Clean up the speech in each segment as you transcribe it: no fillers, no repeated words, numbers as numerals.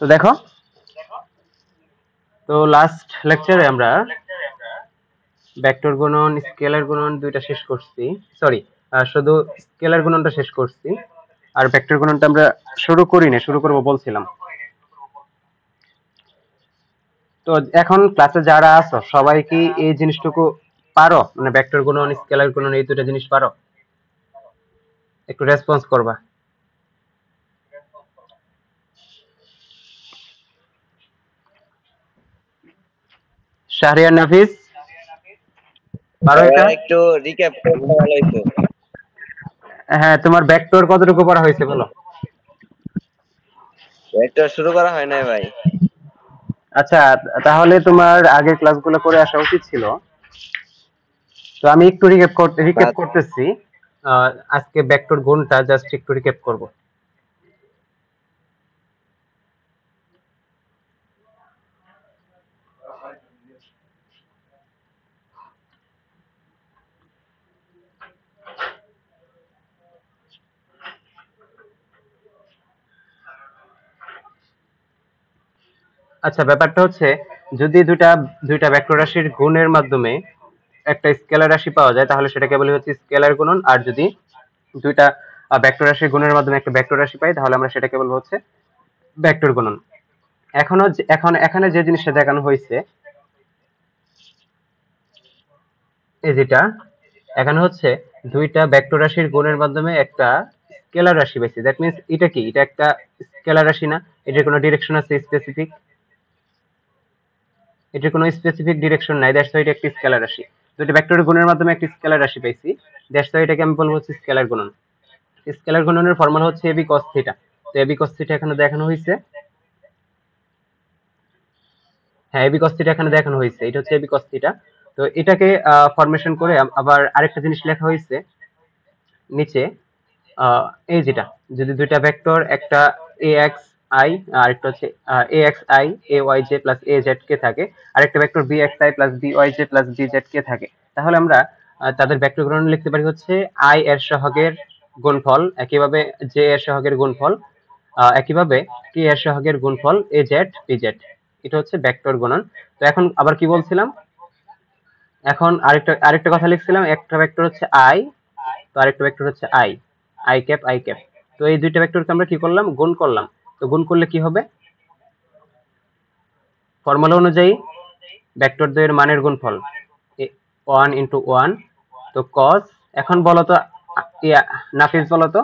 তো দেখো, তো লাস্ট লেকচারে আমরা ভেক্টর গুণন, স্কেলার গুণন দুইটা শেষ করছি। সরি, শুধু স্কেলার গুণনটা শেষ করছি, আর ভেক্টর গুণনটা আমরা শুরু করিনি, শুরু করব বলছিলাম। তো এখন ক্লাসে যারা আছো সবাই কি এই জিনিসটুকু পারো, মানে ভেক্টর গুণন, স্কেলার গুণন এই দুটো জিনিস পারো? একটু রেসপন্স করবা। শাহরিয়ার নাফিস, পারো এটা? একটু রিক্যাপ করলে ভালো হইতো। হ্যাঁ, তোমার ভেক্টর কতটুকু পড়া হয়েছে বলো? একটা শুরু করা হয় নাই ভাই। আচ্ছা, তাহলে তোমার আগের ক্লাসগুলো করে আসা উচিত ছিল। তো আমি একটু রিক্যাপ করতেছি। আজকে ভেক্টর গুণটা জাস্ট একটু রিক্যাপ করব। আচ্ছা, ব্যাপারটা হচ্ছে, যদি দুইটা ভেক্টর রাশির গুণের মাধ্যমে একটা স্কেলার রাশি পাওয়া যায় তাহলে সেটাকে বলি হচ্ছে স্কেলার গুণন। আর যদি দুইটা ভেক্টর রাশির গুণের মাধ্যমে একটা ভেক্টর রাশি পাই তাহলে আমরা সেটাকে বলবো হচ্ছে ভেক্টর গুণন। এখন এখানে যে জিনিসটা দেখানো হয়েছে, এই যেটা এখানে হচ্ছে দুইটা ভেক্টর রাশির গুণের মাধ্যমে একটা স্কেলার রাশি পাইছি। দ্যাট মিন্স এটা কি, এটা একটা স্কেলার রাশি না? এটার কোনো ডিরেকশন আছে স্পেসিফিক? এটার কোনো স্পেসিফিক ডিরেকশন নাই, দ্যাটস ওয়াই এটা একটি স্কেলার রাশি। দুইটা ভেক্টরের গুণের মাধ্যমে একটি স্কেলার রাশি পাইছি, দ্যাটস ওয়াই এটাকে আমি বলবো হচ্ছে স্কেলার গুণন। স্কেলার গুণনের ফর্মুলা হচ্ছে এবি কস থিটা। তো এবি কস থিটা এখানে দেখানো হয়েছে। হ্যাঁ, এবি কস থিটা এখানে দেখানো হয়েছে, এটা হচ্ছে এবি কস থিটা। তো এটাকে ফরমেশন করে আবার আরেকটা জিনিস লেখা হয়েছে নিচে। এই যেটা, যদি দুইটা ভেক্টর, একটা এ এক্স আই আর একটা হচ্ছে A X I A Y J plus A Z K থাকে, আর একটা vector B X I plus B Y J plus B Z K থাকে, তাহলে আমরা তাদের ভেক্টর গুণন লিখতে পারি হচ্ছে আই এর সহগের গুণফল, একইভাবে জে এর সহগের গুণফল, একইভাবে কে এর সহগের গুণফল এ জেড বি জেড। এটা হচ্ছে ভেক্টর গুণন। তো এখন আবার কি বলছিলাম, এখন আরেকটা কথা লিখছিলাম, একটা ভেক্টর হচ্ছে আই, তো আরেকটা ভেক্টর হচ্ছে I, I cap I cap. তো এই দুইটা ভেক্টরকে আমরা কি করলাম, গুণ করলাম। তো গুণ করলে কি হবে, ফর্মুলা অনুযায়ী ভেক্টর দ্বয়ের মানের গুণফল 1 × 1। তো cos, এখন বলো তো নাফিস, বলো তো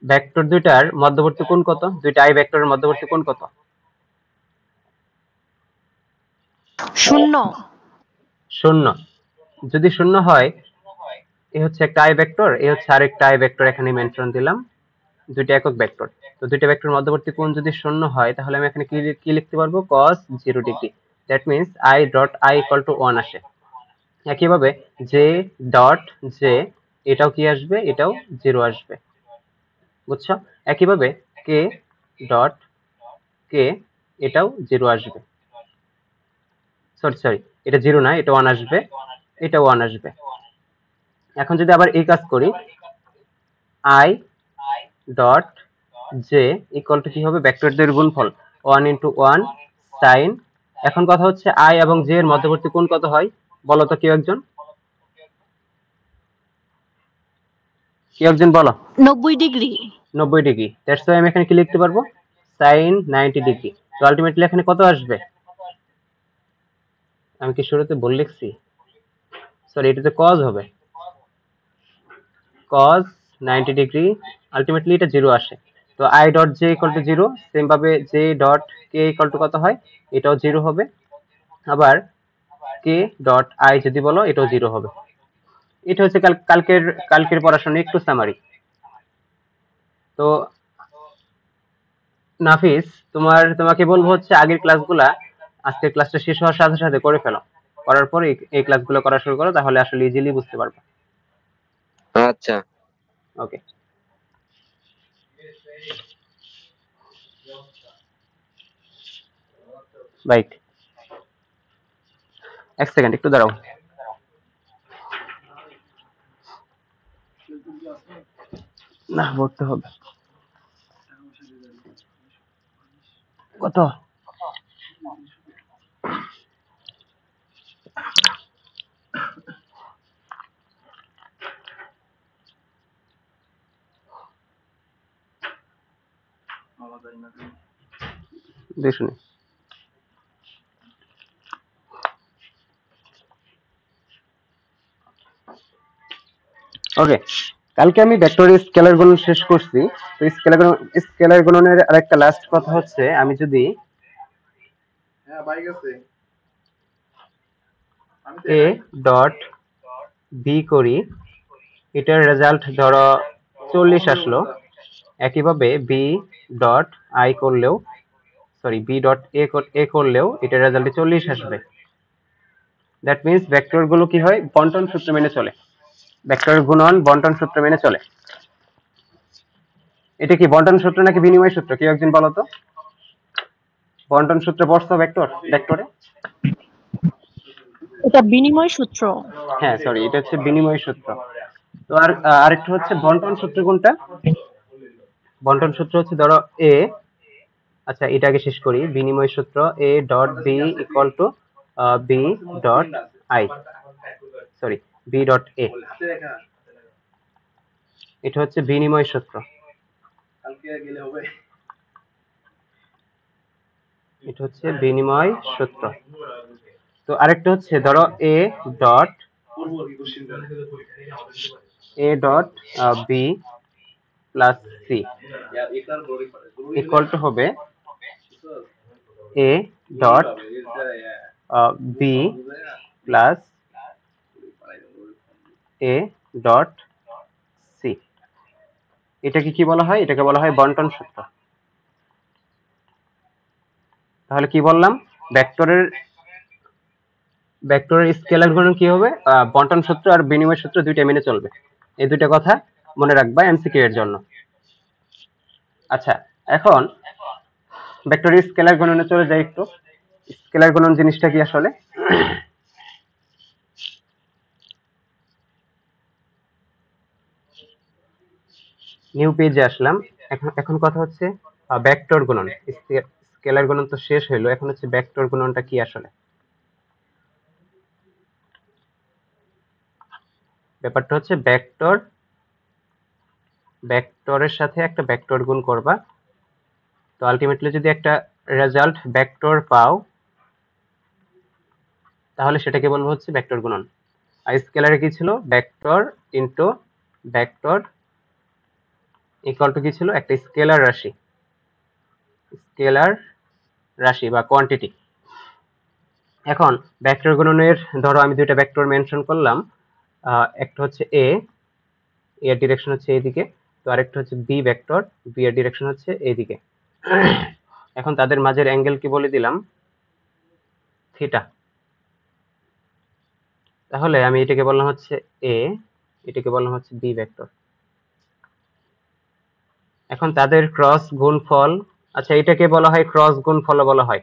ভেক্টর দুইটার মধ্যবর্তী কোণ কত? দুইটা আই ভেক্টরের মধ্যবর্তী কোণ কত? 0। 0। যদি 0 হয়, এ হচ্ছে একটা আই ভেক্টর, এ হচ্ছে আরেকটা আই ভেক্টর, এখানে মেনশন দিলাম, দুইটা একক ভেক্টর। তো দুইটা ভেক্টর মধ্যবর্তী কোণ যদি 0 হয় তাহলে আমি এখানে কি লিখতে পারবো, cos 0 degree. That means i dot i equal to 1 আসে। একইভাবে j ডট j, এটাও কি আসবে, এটাও 0 আসবে। বুঝছো? একইভাবে k ডট k, এটাও 0 আসবে। সরি, এটা 0 না, এটা 1 আসবে, এটা 1 আসবে। এখন যদি আবার এই কাজ করি, i dot j equal to কি হবে, ভেক্টরদের গুণফল 1 × 1 sin। এখন কথা হচ্ছে i এবং j এর মধ্যবর্তী কোণ কত হয় বলো তো, কেউ একজন বলো। 90 ডিগ্রি। 90 ডিগ্রি। দ্যাটস ওয়াই আমি এখানে কি লিখতে পারবো, sin 90 ডিগ্রি। তো আলটিমেটলি এখানে কত আসবে, আমি কি শুরুতে ভুল লিখছি? সরি, এটাতে cos হবে, cos 90 ডিগ্রি। আলটিমেটলি এটা 0 আসে। তো i dot j equal to 0, same ভাবে j dot k equal to কত হয়, এটাও 0 হবে। আবার k ডট i যদি বলো, এটাও 0 হবে। এটা হচ্ছে কালকের পড়াশোনা একটু সামারি। তো নাফিস, তোমাকে বলবো হচ্ছে আগের ক্লাসগুলা আজকের ক্লাসটা শেষ হওয়ার সাথে সাথে করে ফেলো, করার পর এই ক্লাসগুলো করা শুরু করো, তাহলে আসলে ইজিলি বুঝতে পারবে। আচ্ছা, ওকে, বাইট। এক সেকেন্ড, একটু দাঁড়াও। না ভরতে হবে। কত? দুইশো নেই। ওকে, কালকে আমি ভেক্টরের স্কেলার গুণন শেষ করছি। তো স্কেলার গুণনের আরেকটা লাস্ট কথা হচ্ছে, আমি যদি এ ডট বি করি, এটার রেজাল্ট ধরো 40 আসলো। একইভাবে বি ডট আই করলেও, সরি বি ডট এ করলেও এটার রেজাল্টে 40 আসবে। দ্যাট মিনস ভেক্টর গুলো কি হয়, বন্টন সূত্র মেনে চলে। ভেক্টর গুণন বন্টন সূত্র মেনে চলে। এটা কি বন্টন সূত্র নাকি বিনিময় সূত্র, কেউ একজন বলো তো? বন্টন সূত্র পড়ছো ভেক্টরে? এটা বিনিময় সূত্র। হ্যাঁ সরি, এটা হচ্ছে বিনিময় সূত্র। তো আরেকটা হচ্ছে বন্টন সূত্র। কোনটা বন্টন সূত্র? হচ্ছে ধরো এ, আচ্ছা এটা আগে শেষ করি। বিনিময় সূত্র A dot B equal to B dot I, sorry B dot A, এটা হচ্ছে বিনিময় সূত্র। এটা হচ্ছে বিনিময় সূত্র। তো আরেকটা হচ্ছে ধরো A dot B plus C equal to হবে A dot B plus A dot C. এটাকে কি বলা হয়? এটাকে বলা হয় বন্টন সূত্র। তাহলে কি বললাম, ভেক্টরের স্কেলার গুণন কি হবে? বন্টন সূত্র আর বিনিময় সূত্র দুইটা মেনে চলবে। এই দুইটা কথা মনে রাখবা এমসিকিউ এর জন্য। আচ্ছা, এখন ভেক্টরের স্কেলার গুণনে চলে যাই একটু। স্কেলার গুণন জিনিসটা কি আসলে? নিউ পেজে আসলাম। এখন কথা হচ্ছে ভেক্টর গুণন। স্কেলার গুণন তো শেষ হইলো, এখন হচ্ছে ভেক্টর গুণনটা কি আসলে। ব্যাপারটা হচ্ছে ভেক্টরের সাথে একটা ভেক্টর গুণ করবা। তো আলটিমেটলি যদি একটা রেজাল্ট ভেক্টর পাও, তাহলে সেটাকে বলবো হচ্ছে ভেক্টর গুণন। আর স্কেলারে কি ছিল? Vector into vector equal to কি ছিল? একটা স্কেলার রাশি বা কোয়ান্টিটি। এখন ভেক্টর গুণনের ধরো আমি দুইটা ভেক্টর মেনশন করলাম। একটা হচ্ছে এর ডিরেকশন হচ্ছে এইদিকে, তো আরেকটা হচ্ছে বি ভেক্টর, বি এর ডিরেকশন হচ্ছে এইদিকে। এখন তাদের মাঝের অ্যাঙ্গেল কি বলে দিলাম? থিটা। তাহলে আমি এটাকে বললাম হচ্ছে এ, এটাকে বললাম হচ্ছে বি ভেক্টর। এখন তাদের ক্রস গুণফল, আচ্ছা এটাকে বলা হয় ক্রস গুণফল বলা হয়,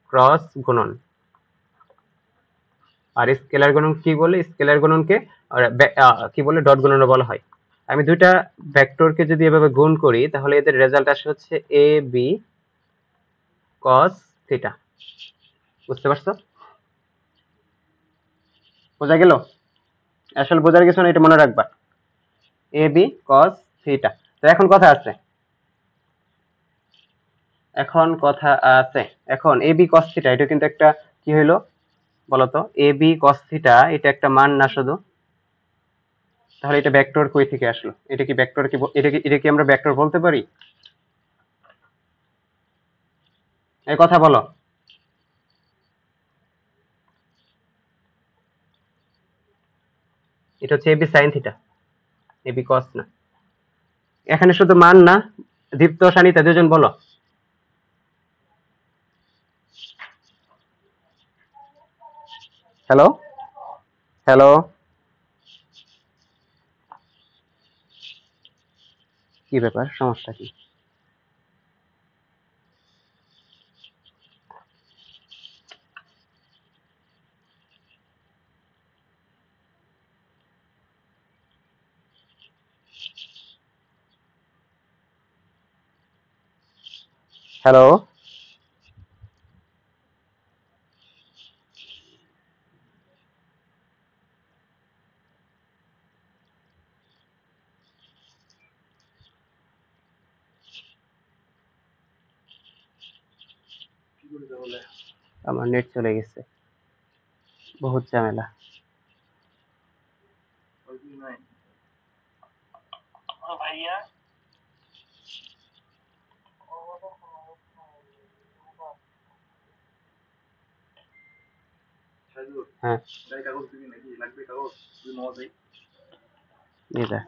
ক্রস গুণন। আর স্কেলার গুণন কি বলে? স্কেলার গুণনকে কি বলে? ডট গুণনও বলা হয়। আমি দুইটা ভেক্টরকে যদি এভাবে গুণ করি, তাহলে এদের রেজাল্ট আসে হচ্ছে এ বি কস থিটা। বুঝতে পারছো? বোঝা গেল? আসলে বোঝার কিছু না, এটা মনে রাখবা, এ বি কস থিটা। তো এখন কথা আছে, এখন এ বি কস থিটা এটা কিন্তু একটা কি হইলো বলতো? এ বি কস থিটা এটা একটা মান না শুধু? তাহলে এটা ভেক্টর কই থেকে আসলো? এটা কি ভেক্টর? কি এটা কি আমরা ভেক্টর বলতে পারি? এই কথা বলো। এটা হচ্ছে এবি সাইন থিটা, এবি কস না। এখানে শুধু মান না, দীপ্ত সানিতা দুজন বলো। হ্যালো হ্যালো, কি ব্যাপার, সমস্যা কি? হ্যালো, আমার নেট চলে গেছে, বহুত ঝামেলা। হ্যাঁ, নিয়ে যা।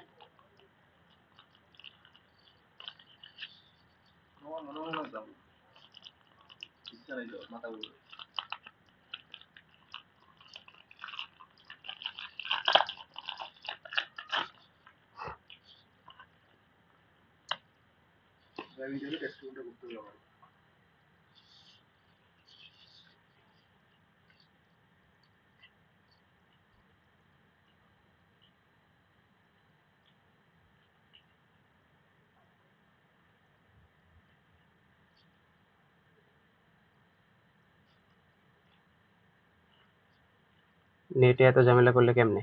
নেটে এত ঝামেলা করলে কেমনে?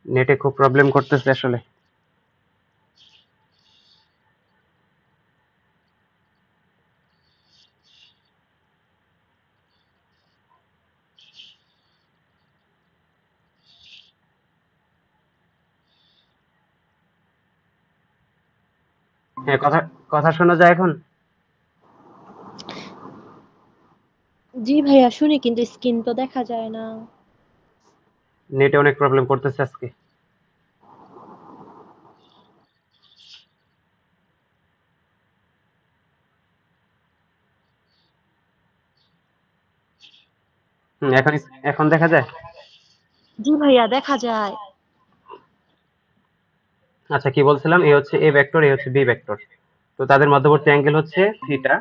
নেটে খুব প্রবলেম করতেছে আসলে। হ্যাঁ, কথা কথা শোনা যায় এখন? জি ভাইয়া শুনি, কিন্তু স্ক্রিন তো দেখা যায় না। নেটে অনেক প্রবলেম করতেছে আজকে। এখন এখন দেখা যায়? জি ভাইয়া দেখা যায়। আচ্ছা, কি বলছিলাম? এ হচ্ছে এ ভেক্টর, এ হচ্ছে বি ভেক্টর। তো তাদের মধ্যবর্তী অ্যাঙ্গেল হচ্ছে থিটা।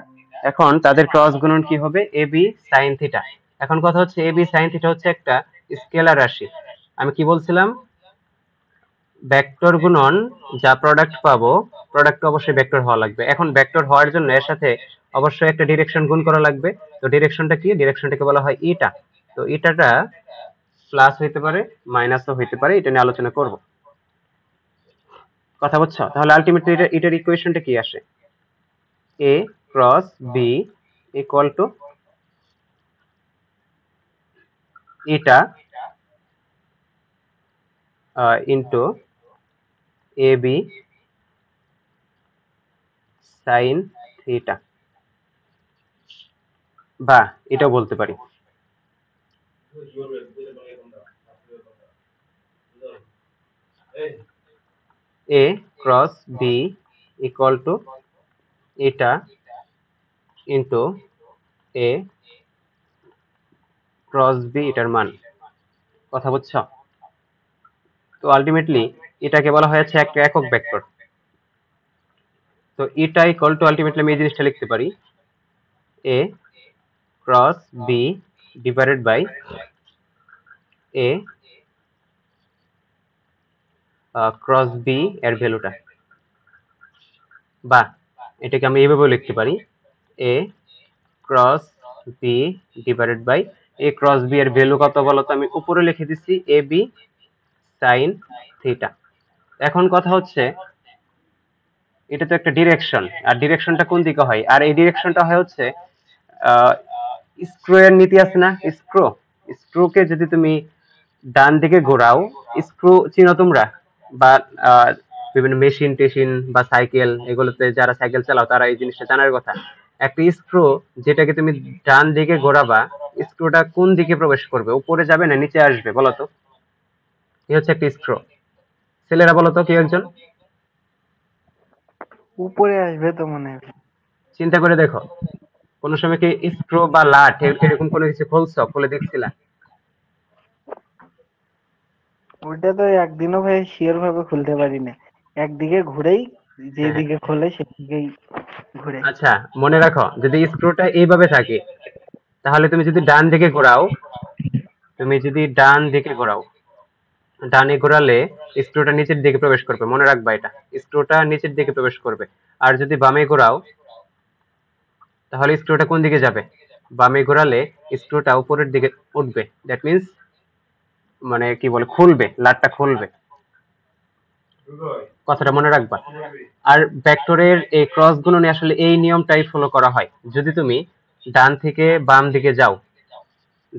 এখন তাদের ক্রস গুণন কি হবে? এ বি সাইন থিটা। এখন কথা হচ্ছে এ বি সাইন থিটা হচ্ছে একটা স্কেলার রাশি। আমি কি বলছিলাম? ভেক্টর গুণন যা প্রোডাক্ট পাবো, প্রোডাক্ট অবশ্যই ভেক্টর হওয়া লাগবে। এখন ভেক্টর হওয়ার জন্য এর সাথে অবশ্যই একটা ডিরেকশন গুণ করা লাগবে। তো ডিরেকশনটা কি? ডিরেকশনটাকে বলা হয় ইটা। তো ইটাটা প্লাস হইতে পারে, মাইনাসও হইতে পারে, এটা নিয়ে আলোচনা করব। কথা বুঝছো? তাহলে আলটিমেটলি এটার ইকুয়েশনটা কি আসে? A cross B equal to ইটা into A B sine theta, বা এটাও বলতে পারি A cross B equal to ইটা ইন্টু এ ক্রস বি, এটার মান। কথা বুঝছো? তো আলটিমেটলি এটাকে বলা হয়েছে একটা একক ভেক্টর। তো এটা ইকুয়াল টু আলটিমেটলি আমি এই জিনিসটা লিখতে পারি A cross B divided by A cross B এর ভ্যালুটা, বা এটাকে আমি এইভাবেও লিখতে পারি A cross B divided by A cross B এর ভ্যালু কত বলো তো? আমি উপরে লিখে দিচ্ছি এ বি সাইন থিটা। এখন কথা হচ্ছে এটা তো একটা ডিরেকশন, আর ডিরেকশনটা কোন দিকে হয়? আর এই ডিরেকশনটা হয় হচ্ছে স্ক্রু এর নীতি আছে না, স্ক্রু, স্ক্রুকে যদি তুমি ডান দিকে ঘোরাও, স্ক্রু চিনো তোমরা? বা আহ, বিভিন্ন মেশিন টেশিন বা সাইকেল, এগুলোতে যারা সাইকেল চালাও তারা এই জিনিসটা জানার কথা। একটা স্ক্রু যেটাকে তুমি ডান দিকে ঘোরাবা, স্ক্রুটা কোন দিকে প্রবেশ করবে? উপরে যাবে না নিচে আসবে বলো তো? এই হচ্ছে একটা স্ক্রু। ছেলেরা বলো তো কেউ একজন উপরে আসবে তো মনে হয়। চিন্তা করে দেখো, কোনো সময় কি স্ক্রু বা লাট এরকম কোনো কিছু খুলছো, খুলে দেখছিলা? ওইটা তো একদিনও ভাই শিওর ভাবে খুলতে পারি না, একদিকে ঘুরেই হ্যাঁ, যেদিকে খোলে সেদিকেই ঘুরে। আচ্ছা, মনে রাখো যদি স্ক্রুটা এইভাবে থাকে, তাহলে তুমি যদি ডান দিকে ঘোরাও, তুমি যদি ডান দিকে ঘোরাও, ডানে ঘোরালে স্ক্রুটা নিচের দিকে প্রবেশ করবে, মনে রাখবা এটা, স্ক্রুটা নিচের দিকে প্রবেশ করবে। আর যদি বামে ঘোরাও, তাহলে স্ক্রুটা কোন দিকে যাবে? বামে ঘোরালে স্ক্রুটা উপরের দিকে উঠবে, দ্যাট মিন্স মানে কি বলে, খুলবে, লাটটা খুলবে। কথাটা মনে রাখবা। আর ভেক্টরের এই ক্রস গুণনে আসলে এই নিয়মটাই ফলো করা হয়। যদি তুমি ডান থেকে বাম দিকে যাও,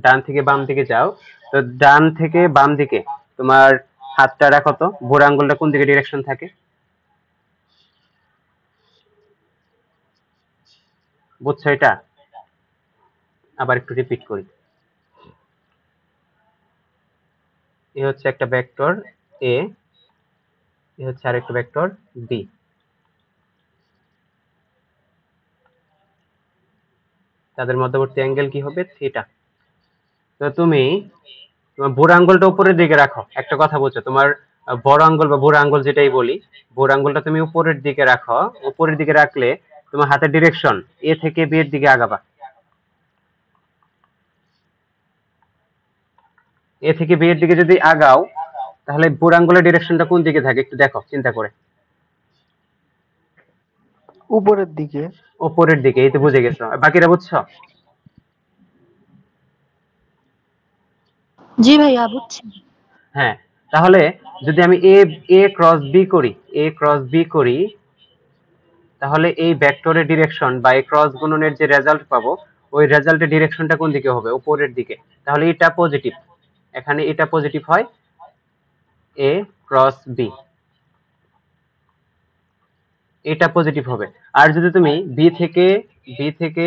ডান থেকে বাম দিকে যাও, তো ডান থেকে বাম দিকে তোমার হাতটা রাখো তো, বুড়ো আঙ্গুলটা কোন দিকে ডিরেকশন থাকে? বুঝছো এটা? আবার একটু রিপিট করি। এ হচ্ছে একটা ভেক্টর এ, এ হচ্ছে আরেকটা ভেক্টর বি। তাদের মধ্যবর্তী অ্যাঙ্গেল কি হবে? থিটা। তো তুমি তোমার বুড়ো আঙ্গুলটা উপরের দিকে রাখো। একটা কথা বলছো, তোমার বড় আঙ্গুল বা বুড়ো আঙ্গুল যেটাই বলি, বুড়ো আঙ্গুলটা তুমি উপরের দিকে রাখো। উপরের দিকে রাখলে তোমার হাতের ডিরেকশন এ থেকে বি এর দিকে আগাবা। এ থেকে বি এর দিকে যদি আগাও, তাহলে বুড়ো আঙ্গুলের ডিরেকশনটা কোন দিকে থাকে একটু দেখো চিন্তা করে। উপরের দিকে। উপরের দিকে, এই তো বুঝে গেছো। আর বাকিরা বুঝছো? জি ভাইয়া বুঝছি। হ্যাঁ, তাহলে যদি আমি এ এ ক্রস বি করি, এ ক্রস বি করি, তাহলে এই ভেক্টরের ডিরেকশন বা এই ক্রস গুণনের যে রেজাল্ট পাবো, ওই রেজাল্টের ডিরেকশনটা কোন দিকে হবে? উপরের দিকে। তাহলে এটা পজিটিভ, এখানে এটা পজিটিভ হয়, এ ক্রস বি, এটা পজিটিভ হবে। আর যদি তুমি বি থেকে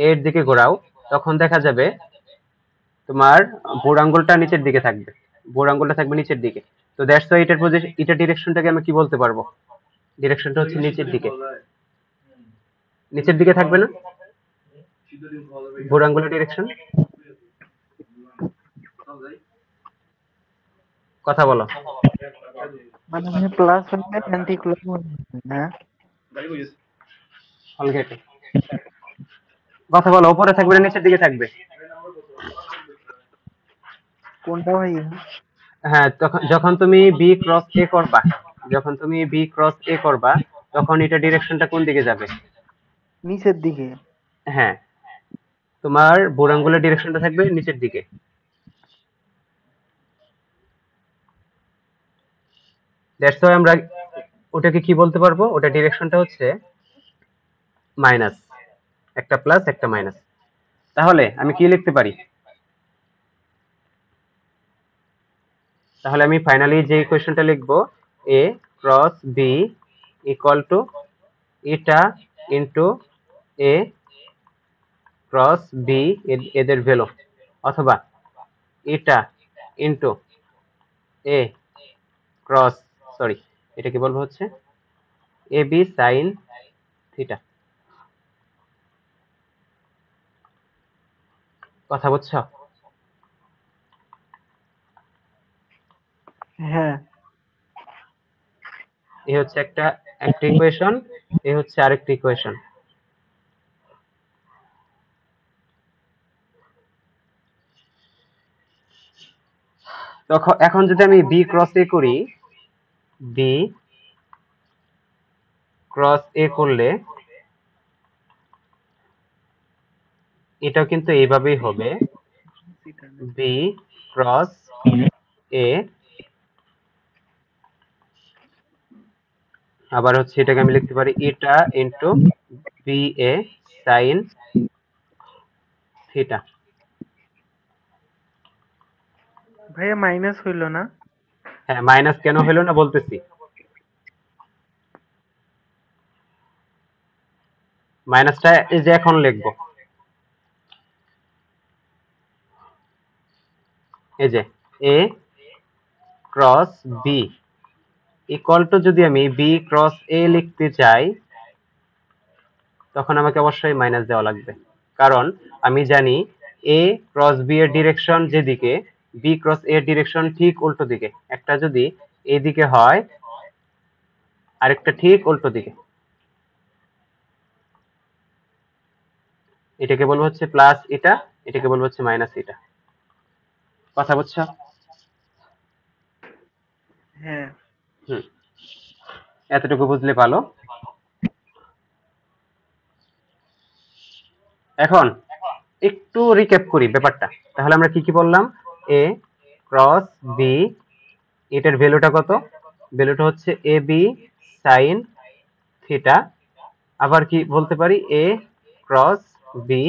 এর দিকে ঘোরাও, তখন দেখা যাবে তোমার বুড়ো আঙ্গুলটা নিচের দিকে থাকবে, বুড়ো আঙ্গুলটা থাকবে নিচের দিকে। তো দ্যাটস ওয়াই এটার পজিশন, এটা ডিরেকশনটাকে আমি কি বলতে পারবো? ডিরেকশনটা হচ্ছে নিচের দিকে, নিচের দিকে থাকবে না বুড়ো আঙ্গুলের ডিরেকশন? কথা বলো। মানে আমি প্লাস হলে অ্যান্টি ক্লক, হ্যাঁ। অলগেটে কথা বলো, উপরে থাকবে না নিচের দিকে থাকবে? কোনটা ভাই? হ্যাঁ, তখন যখন তুমি বি ক্রস এ করবা, যখন তুমি বি ক্রস এ করবা, তখন এটা ডিরেকশনটা কোন দিকে যাবে? নিচের দিকে। হ্যাঁ, তোমার বুড়ো আঙ্গুলের ডিরেকশনটা থাকবে নিচের দিকে। দ্যাটস ওয়াই আমরা ওটাকে কি বলতে পারবো? ওটা ডিরেকশনটা হচ্ছে মাইনাস, একটা প্লাস একটা মাইনাস। তাহলে আমি কি লিখতে পারি? তাহলে আমি ফাইনালি যে ইকুয়েশনটা লিখবো, এ ক্রস বি ইকুয়াল টু এটা ইন্টু এ ক্রস বি, এদের ভ্যালু, অথবা এটা ইন্টু এ ক্রস, সরি, এটা কি বলবো হচ্ছে এ বি সাইন থিটা। কথা বুঝছো? হ্যাঁ। এ হচ্ছে একটা একটা ইকুয়েশন, এ হচ্ছে আরেকটা ইকুয়েশন। তখন এখন যদি আমি বি ক্রস এ করি, বি ক্রস এ করলে এটাও কিন্তু এইভাবেই হবে, বি ক্রস এ, আবার হচ্ছে এটাকে আমি লিখতে পারি এটা into B A sine theta. ভাইয়া মাইনাস হইলো না? হ্যাঁ, মাইনাস কেন হলো না বলতেছি। মাইনাসটা এই যে এখন লিখবো, এই যে এ ক্রস বি ইকুয়াল টু, যদি আমি বি ক্রস এ লিখতে চাই তখন আমাকে অবশ্যই মাইনাস দেওয়া লাগবে, কারণ আমি জানি এ ক্রস বি এর ডিরেকশন যেদিকে, বি ক্রস এর ডিরেকশন ঠিক উল্টো দিকে। একটা যদি এইদিকে হয়, আরেকটা ঠিক উল্টো দিকে। এটাকে বলবো হচ্ছে প্লাস এটা, এটাকে বলবো হচ্ছে মাইনাস এটা। কথা বুঝছো? হ্যাঁ। হুম, এতটুকু বুঝলে ভালো। এখন একটু রিক্যাপ করি ব্যাপারটা। তাহলে আমরা কি কি বললাম? এ ক্রস বি, এটার ভ্যালুটা কত? ভ্যালুটা হচ্ছে এ বি সাইন থিটা। আবার কি বলতে পারি? এ ক্রস বি,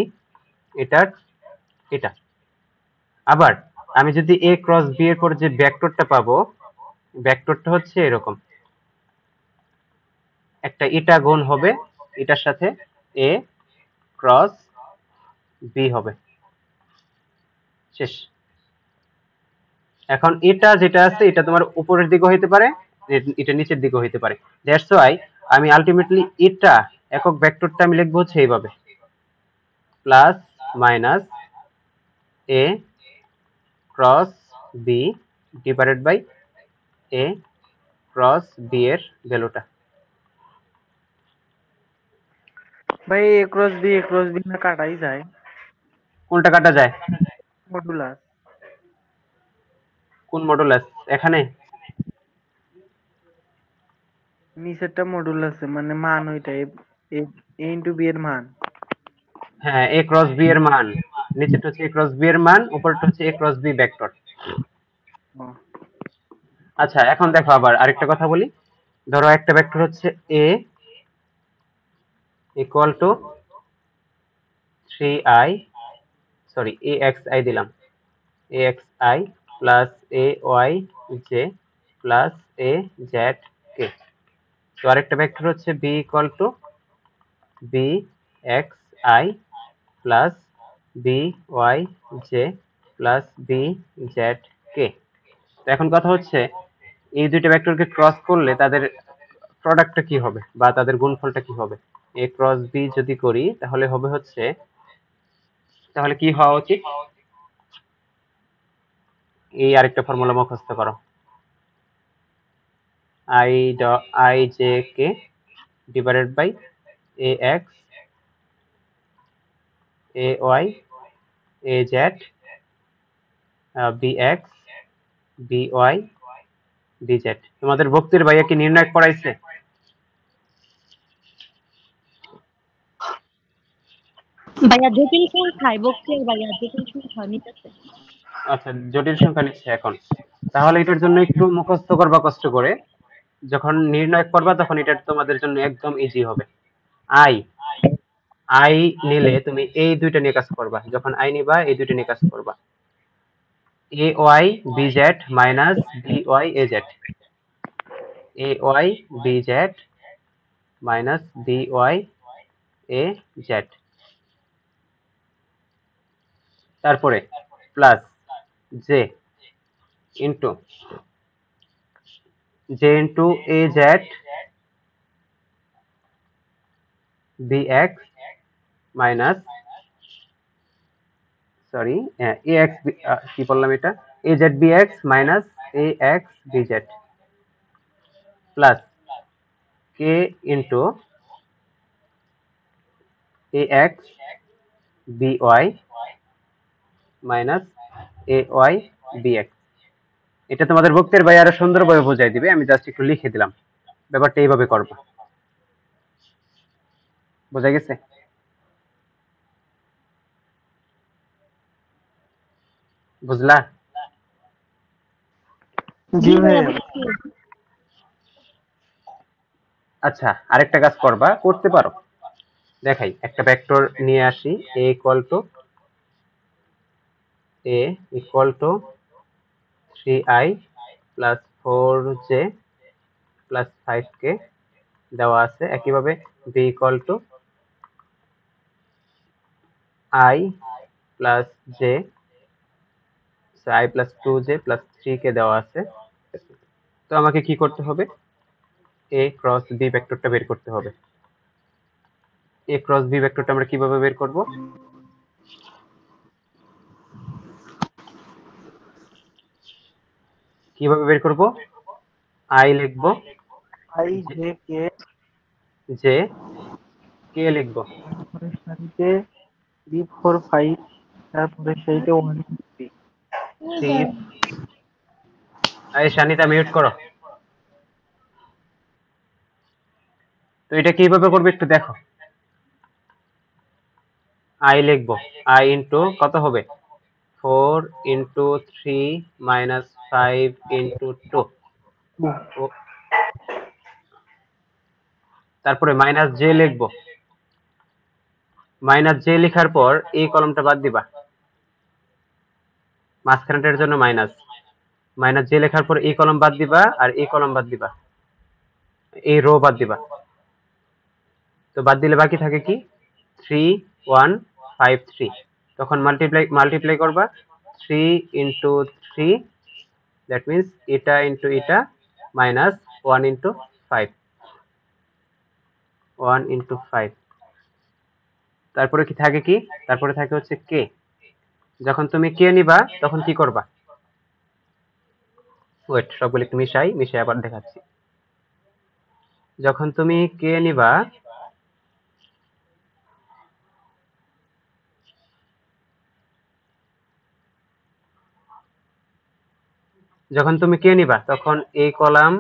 এটার এটা। আবার আমি যদি এ ক্রস বি এর পর যে ভেক্টরটা পাবো, ভেক্টরটা হচ্ছে এরকম, একটা এটা গুণ হবে এটার সাথে, এ ক্রস বি হবে, শেষ। এখন এটা যেটা আছে এটা তোমার উপরের দিকে হইতে পারে, এটা নিচের দিকে হইতে পারে। দ্যাটস ওয়াই আমি আলটিমেটলি এটা একক ভেক্টরটা আমি লিখবো হচ্ছে এইভাবে, plus minus A cross B divided by A cross B এর ভ্যালুটা। ভাই এ ক্রস বি না কাটাই যায়? কোনটা কাটা যায়? মডুলাস। কোন মডুলাস? এখানে নিচেরটা মডুলাস, মানে মান ওইটা এ ইনটু বি এর মান। হ্যাঁ, এ ক্রস বি এর মান, নিচেরটা হচ্ছে এ ক্রস বি এর মান, উপরটা হচ্ছে এ ক্রস বি ভেক্টর। ও, আচ্ছা, এখন দেখো আবার আরেকটা কথা বলি। ধরো একটা ভেক্টর হচ্ছে A equal to 3i, sorry A X I দিলাম, A X I plus A Y J plus A Z K. তো আরেকটা ভেক্টর হচ্ছে B equal to B X I plus B Y J plus B Z K. তো এখন কথা হচ্ছে এই দুইটা ভেক্টরকে ক্রস করলে তাদের প্রোডাক্টটা কি হবে বা তাদের গুণফলটা কি হবে? এ ক্রস বি যদি করি তাহলে হবে হচ্ছে, তাহলে কি হওয়া উচিত? এই আরেকটা ফর্মুলা মুখস্থ করো, I I J K divided by A X A Y A Z B X B Y B Z. তোমাদের ভক্তির ভাইয়া কি নির্ণয় পড়াইছে? ভাইয়া জটিল সংখ্যায় বক্সের, ভাইয়া জটিল সংখ্যা নিতেছে। আচ্ছা, জটিল সংখ্যা নিচ্ছে এখন। তাহলে এটার জন্য একটু মুখস্থ করবা কষ্ট করে, যখন নির্ণয় করবা তখন এটা তোমাদের জন্য একদম ইজি হবে। আই আই নিলে তুমি এই দুইটা নিয়ে কাজ করবা, যখন আই নিবা এই দুইটা নিয়ে কাজ করবা, A Y B Z minus B Y A Z, A Y B Z minus B Y A Z, তারপরে plus J into A Z B X minus, sorry A X, কি বললাম এটা, A Z B X minus A X B Z plus K into A X B Y minus A Y B X. এটা তোমাদের ভক্তের ভাই আরো সুন্দরভাবে বোঝাই দিবে, আমি জাস্ট একটু লিখে দিলাম। ব্যাপারটা এইভাবে করবা, বোঝা গেছে? বুঝলা? জি জি ভাইয়া ভাইয়া। বুঝছি। আচ্ছা, আরেকটা কাজ করবা, করতে পারো। দেখাই, একটা ভেক্টর নিয়ে আসি, a equal to 3i plus 4j plus 5k দেওয়া আছে। একইভাবে b equal to i plus j, so i plus 2j plus 3k দেওয়া আছে। তো আমাকে কি করতে হবে? a ক্রস b ভেক্টরটা বের করতে হবে। a ক্রস b ভেক্টরটা আমরা কিভাবে বের করব? কিভাবে বের করব? i লিখবো, I J K, j k লিখবো, তারপরে সারিতে 3 4 5, তারপরে সেইটা 1 2 3। 3। এই শানিতা মিউট করো। তো এটা কিভাবে করবে একটু দেখো। i লিখবো, i ইনটু কত হবে? 4 ইনটু 3 মাইনাস 5 ইনটু 2। তারপরে মাইনাস j লিখবো, মাইনাস j লেখার পর এই কলমটা বাদ দিবা, মাঝখানটার জন্য মাইনাস, মাইনাস j লেখার পর এই কলম বাদ দিবা আর এই কলম বাদ দিবা, এই রো বাদ দিবা। তো বাদ দিলে বাকি থাকে কি? 3 1 5 3। তখন মাল্টিপ্লাই করবা, 3 ইনটু 3, দ্যাট মিন্স এটা ইনটু এটা মাইনাস 1 ইনটু 5, 1 ইনটু 5। তারপরে কি থাকে কি? তারপরে থাকে হচ্ছে কে। যখন তুমি কে নিবা তখন কি করবা? ওয়েট, সবগুলো একটু মিশাই আবার দেখাচ্ছি। যখন তুমি কে নিবা, তখন এই কলাম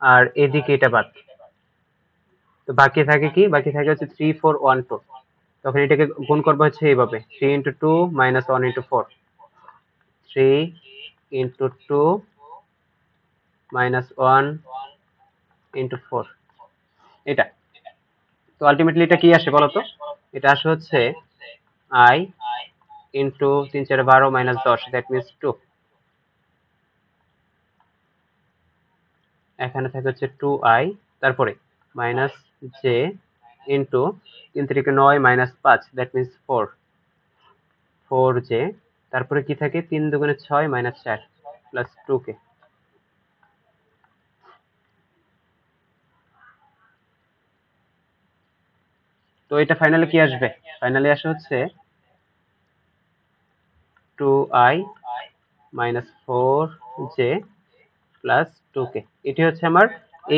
আর এদিকে এটা বাদ। তো বাকি থাকে কি? বাকি থাকে হচ্ছে 3 4 1 2। তখন এটাকে গুণ করবো হচ্ছে এইভাবে, 3 into 2 minus 1 into 4, 3 into 2 minus 1 into 4, এটা। তো আলটিমেটলি এটা কি আসে বলতো? এটা আসে হচ্ছে i into 3 4 12 minus 10, that means 2। এখানে থাকে হচ্ছে 2i, তারপরে minus j into 3 3 9 minus 5, that means 4, 4j। তারপরে কি থাকে? 3 দুগুণে 6 মাইনাস 4 প্লাস 2k। তো এটা ফাইনালি কি আসবে? ফাইনালি আসে হচ্ছে 2i minus 4j plus 2k। এটি হচ্ছে আমার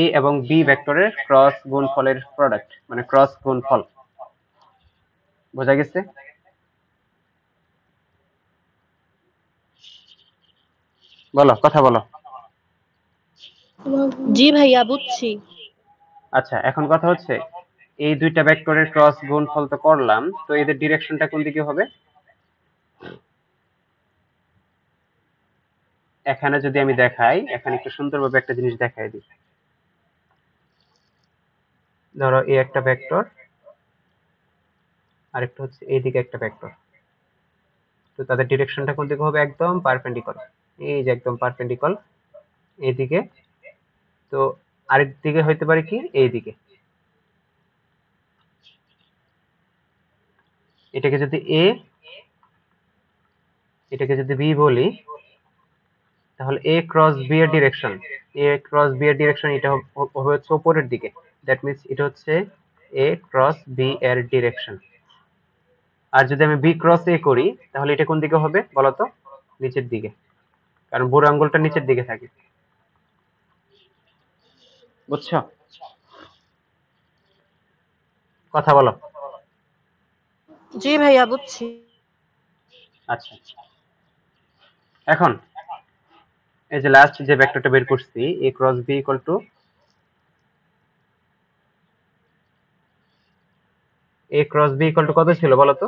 a এবং b ভেক্টরের ক্রস গুণফলের প্রোডাক্ট, মানে ক্রস গুণফল। বোঝা গেছে? বলো, কথা বলো। জি ভাইয়া বুঝছি। আচ্ছা, এখন কথা হচ্ছে এই দুইটা ভেক্টরের ক্রস গুণফল তো করলাম, তো এদের ডিরেকশনটা কোন দিকে হবে? এখানে যদি আমি দেখাই, এখানে একটু সুন্দরভাবে একটা জিনিস দেখাই দিই। ধরো এই একটা ভেক্টর, আরেকটা হচ্ছে এইদিকে একটা ভেক্টর। তো তাদের ডিরেকশনটা কোন দিকে হবে? একদম পারপেন্ডিকুলার। এই যে একদম পারপেন্ডিকুলার এইদিকে। তো আরেক দিকে হইতে পারে কি? এইদিকে। এটাকে যদি a, এটাকে যদি b বলি, তাহলে a ক্রস b এর ডিরেকশন, এটা হবে হচ্ছে উপরের দিকে। দ্যাট মিন্স এটা হচ্ছে a ক্রস b এর ডিরেকশন। আর যদি আমি b ক্রস a করি, তাহলে এটা কোন দিকে হবে বলতো? নিচের দিকে, কারণ বুড়ো আঙ্গুলটা নিচের দিকে থাকে। বুঝছো? কথা বলো। জি ভাইয়া বুঝছি। আচ্ছা, এখন এই যে লাস্ট যে ভেক্টরটা বের করছি, a cross b equal to কত ছিল বলতো?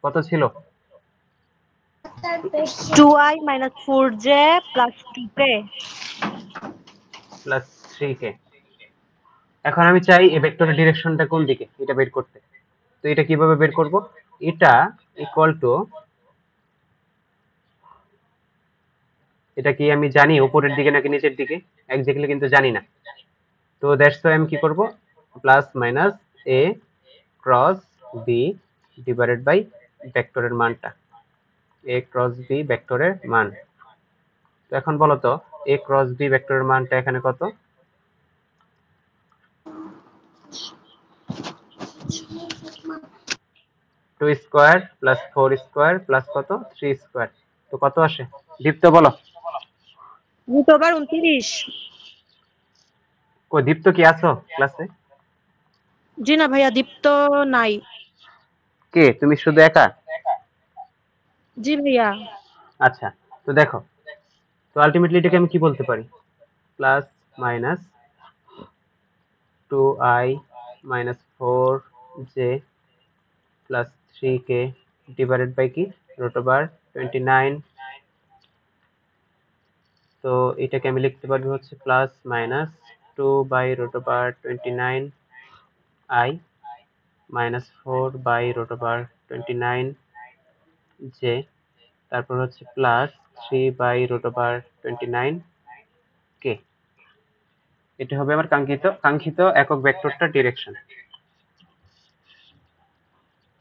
কত ছিল? 2i minus 4j plus 2k plus 3k। এখন আমি চাই এই ভেক্টরের ডিরেকশনটা কোন দিকে এটা বের করতে। তো এটা কিভাবে বের করব? এটা ইকুয়াল টু, এটা কি আমি জানি উপরের দিকে নাকি নিচের দিকে? এক্স্যাক্টলি কিন্তু জানি না। তো দ্যাটস ওয়াই আমি কি করব, plus minus a cross b divided by ভেক্টরের মানটা, a ক্রস b ভেক্টরের মান। তো এখন বলো তো a ক্রস b ভেক্টরের মানটা এখানে কত? 2 স্কয়ার প্লাস 4 স্কয়ার প্লাস কত 3 স্কয়ার। তো কত আসে দীপ্ত বলো? root over 29। কই দীপ্ত কি আছো ক্লাসে? জি না ভাইয়া, দীপ্ত নাই। কে তুমি শুধু একা? জি ভাইয়া। আচ্ছা, তো দেখো, তো আলটিমেটলি এটাকে আমি কি বলতে পারি, plus minus 2i minus 4j plus 3k divided by কি root over 29। তো এটাকে আমি লিখতে পারবো হচ্ছে plus minus 2 by root over 29i minus 4 by root over 29j, তারপর হচ্ছে plus 3 by root over 29k। এটা হবে আমার কাঙ্ক্ষিত একক ভেক্টরটার ডিরেকশন।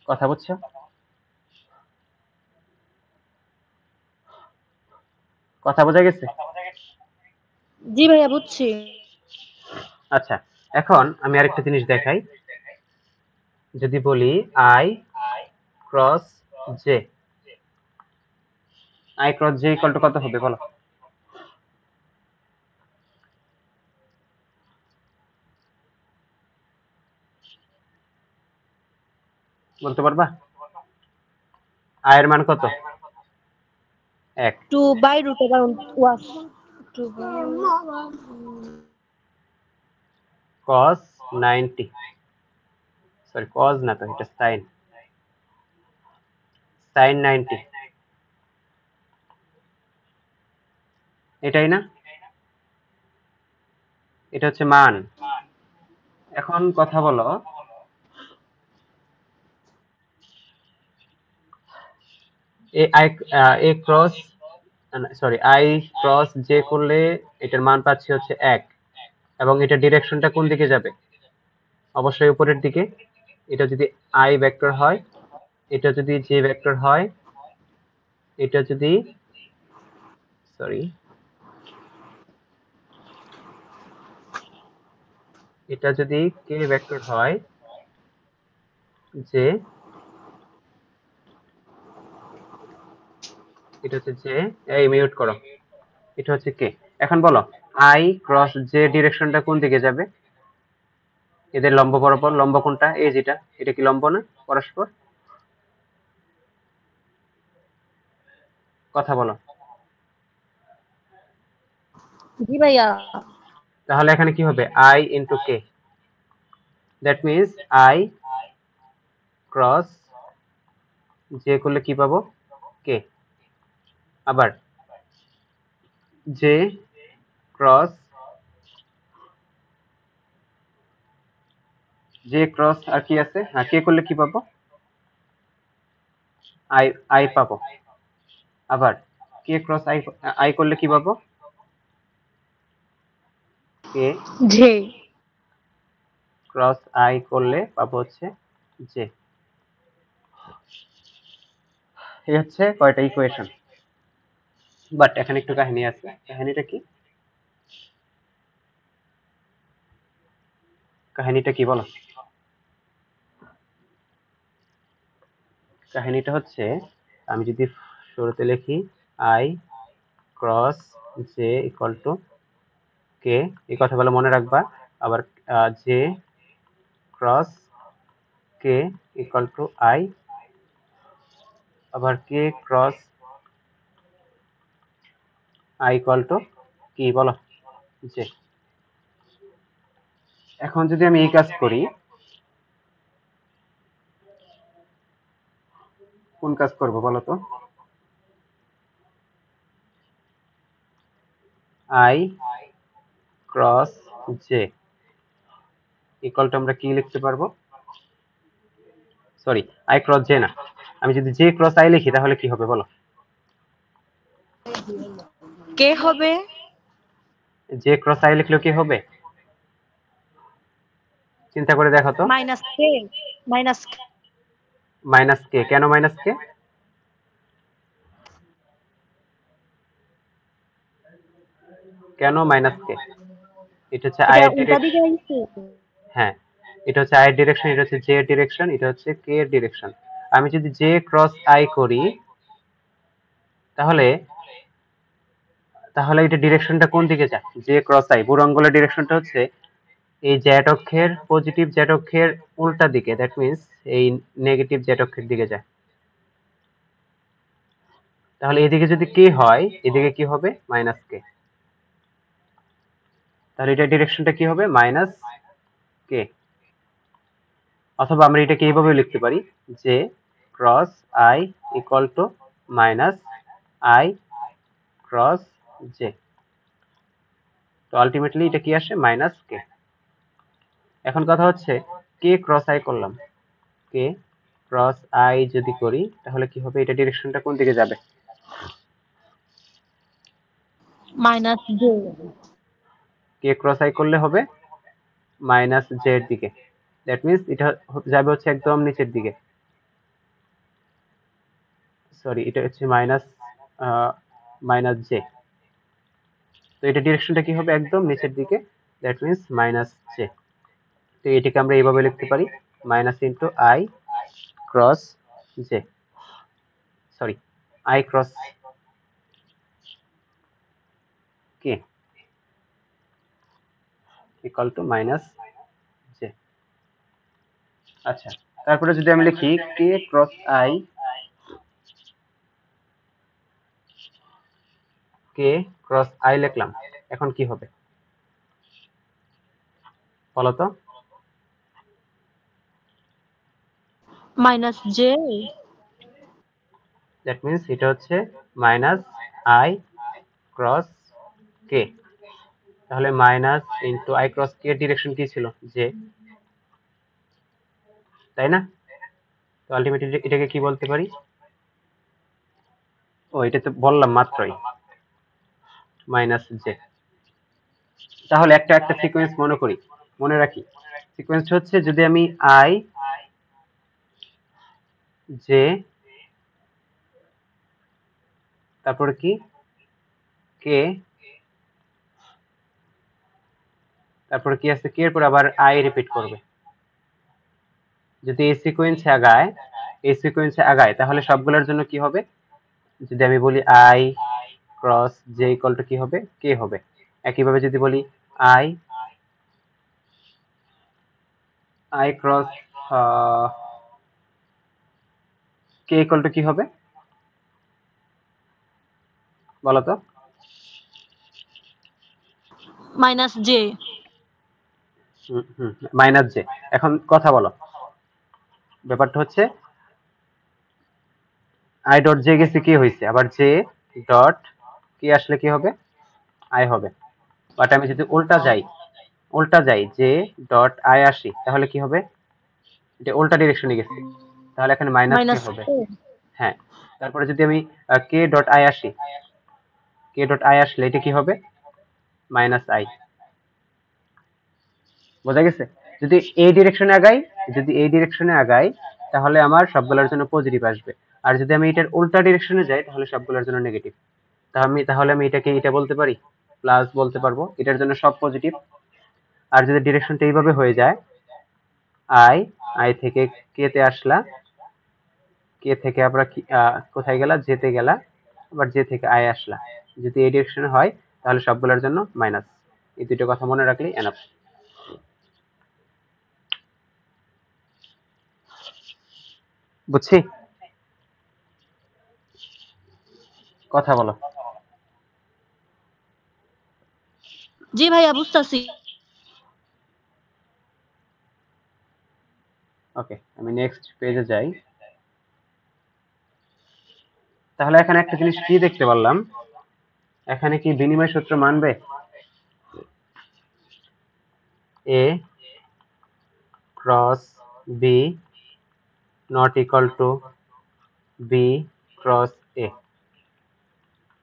কথা বুঝছো? কথা বোঝা গেছে? জি ভাইয়া বুঝছি। আচ্ছা, এখন আমি আরেকটা জিনিস দেখাই। যদি বলি i cross j, i cross j equal to কত হবে বলো? বলতে পারবা? i এর মান কত? 1 2 by root over 1 2 by cos 90, sorry cos না তো, এটা sin 90, এটাই না? এটা হচ্ছে মান। এখন কথা বলো, A cross sorry i cross j করলে এটার মান পাচ্ছি হচ্ছে 1, এবং এটা ডিরেকশনটা কোন দিকে যাবে? অবশ্যই উপরের দিকে। এটা যদি i ভেক্টর হয়, এটা যদি j ভেক্টর হয়, এটা যদি সরি এটা যদি k ভেক্টর হয়, যে এটা হচ্ছে j, এই মিউট করো, এটা হচ্ছে k। এখন বলো i ক্রস j ডিরেকশনটা কোন দিকে যাবে? এদের লম্ব বরাবর। লম্ব কোনটা? এই যেটা, এটা কি লম্ব না পরস্পর? কথা বলো। জি ভাইয়া। তাহলে এখানে কি হবে, i into k, that means i cross j করলে কি পাবো? k। আবার j ক্রস আর কি আছে, হ্যাঁ k করলে কি পাবো? i পাবো। আবার k ক্রস i করলে কি পাবো? k জি ক্রস i করলে পাবো হচ্ছে j। এই হচ্ছে কয়টা ইকুয়েশন। বাট এখানে একটু কাহিনী আছে। কাহিনীটা কি? কাহিনীটা কি বলো? কাহিনীটা হচ্ছে, আমি যদি শুরুতে লিখি i cross j equal to k, এই কথাগুলো মনে রাখবা। আবার j cross k equal to i, আবার k cross i equal to কি বলো? j। এখন যদি আমি এই কাজ করি, কোন কাজ করব বলো তো? I cross J equal to আমরা কি লিখতে পারবো? সরি, আই ক্রস জে না, আমি যদি জে ক্রস আই লিখি তাহলে কি হবে বলো? কে হবে? জে ক্রস আই লিখলে কি হবে? চিন্তা করে দেখো তো। মাইনাস কে। মাইনাস মাইনাস কে, কেন মাইনাস কে? কেন মাইনাস কে? এটা হচ্ছে আই এটা এর উল্টা দিকে ডিরেকশন। আইছে। হ্যাঁ, এটা হচ্ছে আই এর ডিরেকশন, এটা হচ্ছে জে এর ডিরেকশন, এটা হচ্ছে কে এর ডিরেকশন। আমি যদি জে ক্রস আই করি তাহলে তাহলে এটা ডিরেকশনটা কোন দিকে যায়? জে ক্রস আই বুড়ো আঙ্গুলের ডিরেকশনটা হচ্ছে এই জেড অক্ষের, পজিটিভ জেড অক্ষের উল্টা দিকে, দ্যাট মিন্স এই নেগেটিভ জেড অক্ষের দিকে যায়। তাহলে এদিকে যদি কে হয়, এদিকে কি হবে? মাইনাস কে। তাহলে এটা ডিরেকশনটা কি হবে? মাইনাস কে। অথবা আমরা এটাকে এইভাবে লিখতে পারি যে cross I equal to minus I cross J. তো আলটিমেটলি এটা কি আসে? মাইনাস কে। এখন কথা হচ্ছে কে ক্রস আই করলাম, কে ক্রস আই যদি করি তাহলে কি হবে? এটা ডিরেকশনটা কোন দিকে যাবে? Minus J. K cross I করলে হবে মাইনাস জে এর দিকে, দ্যাট মিন্স এটা যাবে হচ্ছে একদম নিচের দিকে। সরি, এটা হচ্ছে মাইনাস মাইনাস জে। তো এটা ডিরেকশনটা কি হবে? একদম নিচের দিকে, দ্যাট মিন্স মাইনাস জে। তো এটাকে আমরা এইভাবে লিখতে পারি minus into I cross J, sorry I cross K equal to minus J. আচ্ছা, তারপরে যদি আমি লিখি K cross I, K cross I লিখলাম, এখন কি হবে বলো তো? Minus J. দ্যাট মিন্স এটা হচ্ছে মাইনাস আই ক্রস কে। তাহলে minus into I cross K direction কি ছিল? জে, তাই না? তো আলটিমেটলি এটাকে কি বলতে পারি? ও, এটা তো বললাম মাত্রই, মাইনাস জে। তাহলে একটা একটা সিকোয়েন্স মনে করি, মনে রাখি। সিকোয়েন্স হচ্ছে যদি আমি আই জে তারপরে কি কে, তারপরে কি আছে? কে এর পর আবার আই রিপিট করবে। যদি এই সিকোয়েন্সে আগায় তাহলে সবগুলোর জন্য কি হবে? যদি আমি বলি I cross J equal to কি হবে? কে হবে। একইভাবে যদি বলি I I cross K equal to কি হবে বলো তো? Minus J. Minus J. এখন কথা বলো, ব্যাপারটা হচ্ছে আই ডট জে গেছে কি হয়েছে, আবার জে ডট কি আসলে কি হবে? আই হবে। বাট আমি যদি উল্টা যাই জে ডট আই আসি তাহলে কি হবে? এটা উল্টা ডিরেকশনে গেছে, তাহলে এখানে মাইনাস কে মাইনাস হবে। কে। হ্যাঁ, তারপরে যদি আমি কে ডট আই আসি, কে ডট আই আসলে এটা কি হবে? Minus I. বোঝা গেছে? যদি এই ডিরেকশনে আগাই, যদি এই ডিরেকশনে আগাই তাহলে আমার সবগুলোর জন্য পজিটিভ আসবে, আর যদি আমি এটার উল্টা ডিরেকশনে যাই তাহলে সবগুলোর জন্য নেগেটিভ। তাহলে আমি এটাকে এটা বলতে পারি, প্লাস বলতে পারবো, এটার জন্য সব পজিটিভ। আর যদি ডিরেকশনটা এইভাবে হয়ে যায়, আই আই থেকে কে তে আসলা, কে থেকে আমরা কোথায় গেলা? জেতে গেলা, আবার জে থেকে আই আসলা, যদি এই ডিরেকশনে হয় তাহলে সবগুলোর জন্য মাইনাস। এই দুটো কথা মনে রাখলেই এনাফ। বুঝছি? কথা বলো। জি ভাইয়া বুঝতাছি। ওকে, আমি নেক্সট পেজে যাই। তাহলে এখানে একটা জিনিস কি দেখতে পারলাম, এখানে কি বিনিময় সূত্র মানবে? A cross B not equal to B cross A,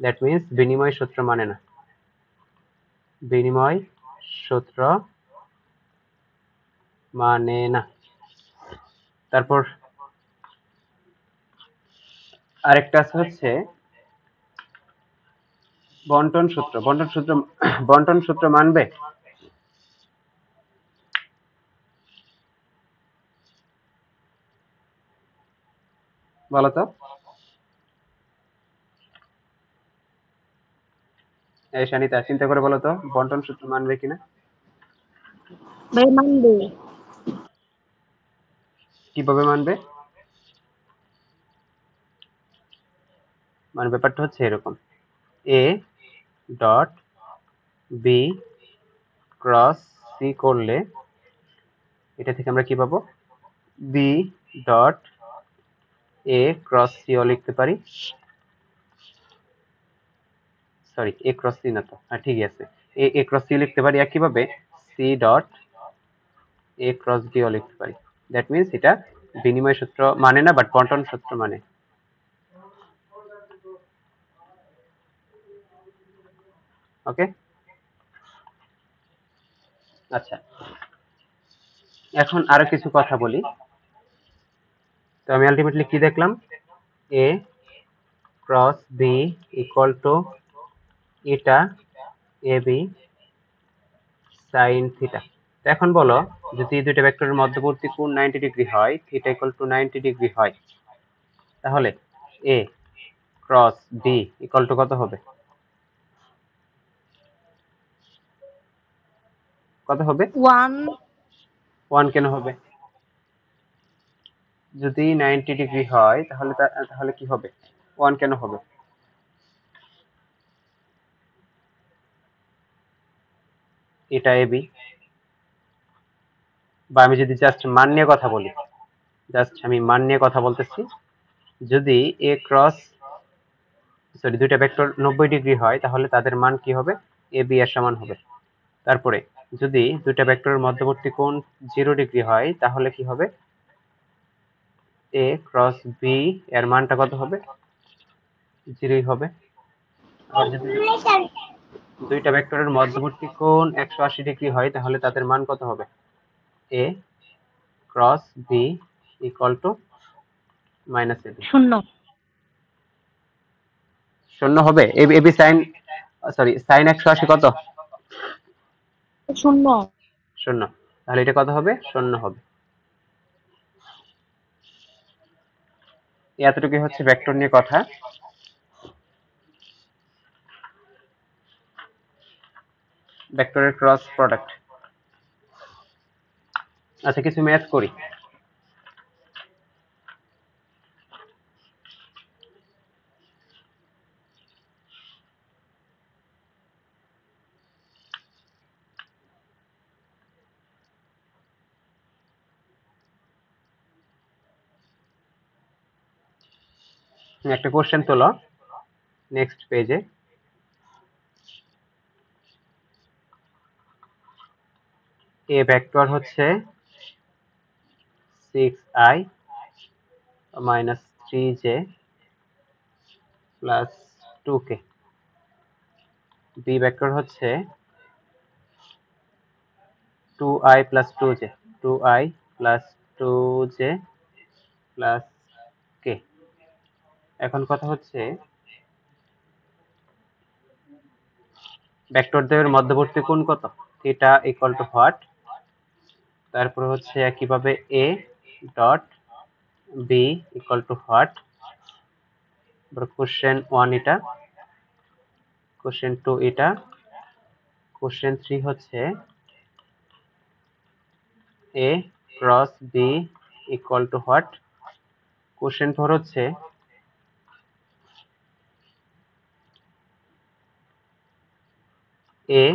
that means বিনিময় সূত্র মানে না। বিনিময় সূত্র মানে না। তারপর আরেকটা আছে হচ্ছে বন্টন সূত্র। বন্টন সূত্র মানবে? বলো তো। এই শানিতা চিন্তা করে বলো তো বন্টন সূত্র মানবে কিনা। ভাইয়া মানবে। কিভাবে মানবে? মানে ব্যাপারটা হচ্ছে এরকম, A dot B cross C করলে এটা থেকে আমরা কি পাবো, বি ডট এ ক্রস সিও লিখতে পারি। সরি, এ ক্রস সি না তো, হ্যাঁ ঠিকই আছে, এ ক্রস সি লিখতে পারি। একইভাবে সি ডট এ ক্রস ডিও লিখতে পারি। দ্যাট মিন্স এটা বিনিময় সূত্র মানে না, বাট বন্টন সূত্র মানে। ওকে, আচ্ছা এখন আরো কিছু কথা বলি। তো আমি আলটিমেটলি কি দেখলাম, এ ক্রস বি ইকুয়াল টু এটা এ বি সাইন থিটা। তো এখন বলো, যদি এই দুইটা ভেক্টরের মধ্যবর্তী কোণ 90 ডিগ্রি হয়, থিটা ইকুয়াল টু 90 ডিগ্রি হয়, তাহলে এ ক্রস বি ইকুয়াল টু কত হবে? কত হবে? 1 1 কেন হবে? যদি 90 ডিগ্রি হয় তাহলে তাহলে কি হবে? 1 কেন হবে? এটা এবি, বা আমি যদি জাস্ট মান নিয়ে কথা বলি, জাস্ট আমি মান নিয়ে কথা বলতেছি, যদি এ ক্রস সরি দুইটা ভেক্টর 90 ডিগ্রি হয় তাহলে তাদের মান কি হবে? এ বি এর সমান হবে। তারপরে যদি দুইটা ভেক্টরের মধ্যবর্তী কোণ 0 ডিগ্রি হয় তাহলে কি হবে? এ ক্রস বি এর মানটা কত হবে? 0ই হবে। আবার যদি দুইটা ভেক্টরের মধ্যবর্তী কোণ 180 ডিগ্রি হয় তাহলে তাদের মান কত হবে? A cross B equal to minus A B. 0 শূন্য হবে। এবি সাইন সরি সাইন 180 কত? 0 শূন্য। তাহলে এটা কত হবে? শূন্য হবে। এতটুকুই হচ্ছে ভেক্টর নিয়ে কথা। ভেক্টরের ক্রস প্রোডাক্ট। আচ্ছা কিছু ম্যাথ করি। একটা কোশ্চেন তোলো নেক্সট পেজে। এ ভেক্টর হচ্ছে 6i minus 3j plus 2k। B vector হচ্ছে 2i plus 2j, 2i plus 2j plus k। এখন কথা হচ্ছে ভেক্টর দ্বয়ের মধ্যবর্তী কোণ কত? Theta equal to what? তারপর হচ্ছে একইভাবে A dot B equal to what? Question 1 এটা, কোশ্চেন 2 এটা, কোশ্চেন 3 হচ্ছে A cross B equal to what? Question 4 হচ্ছে এ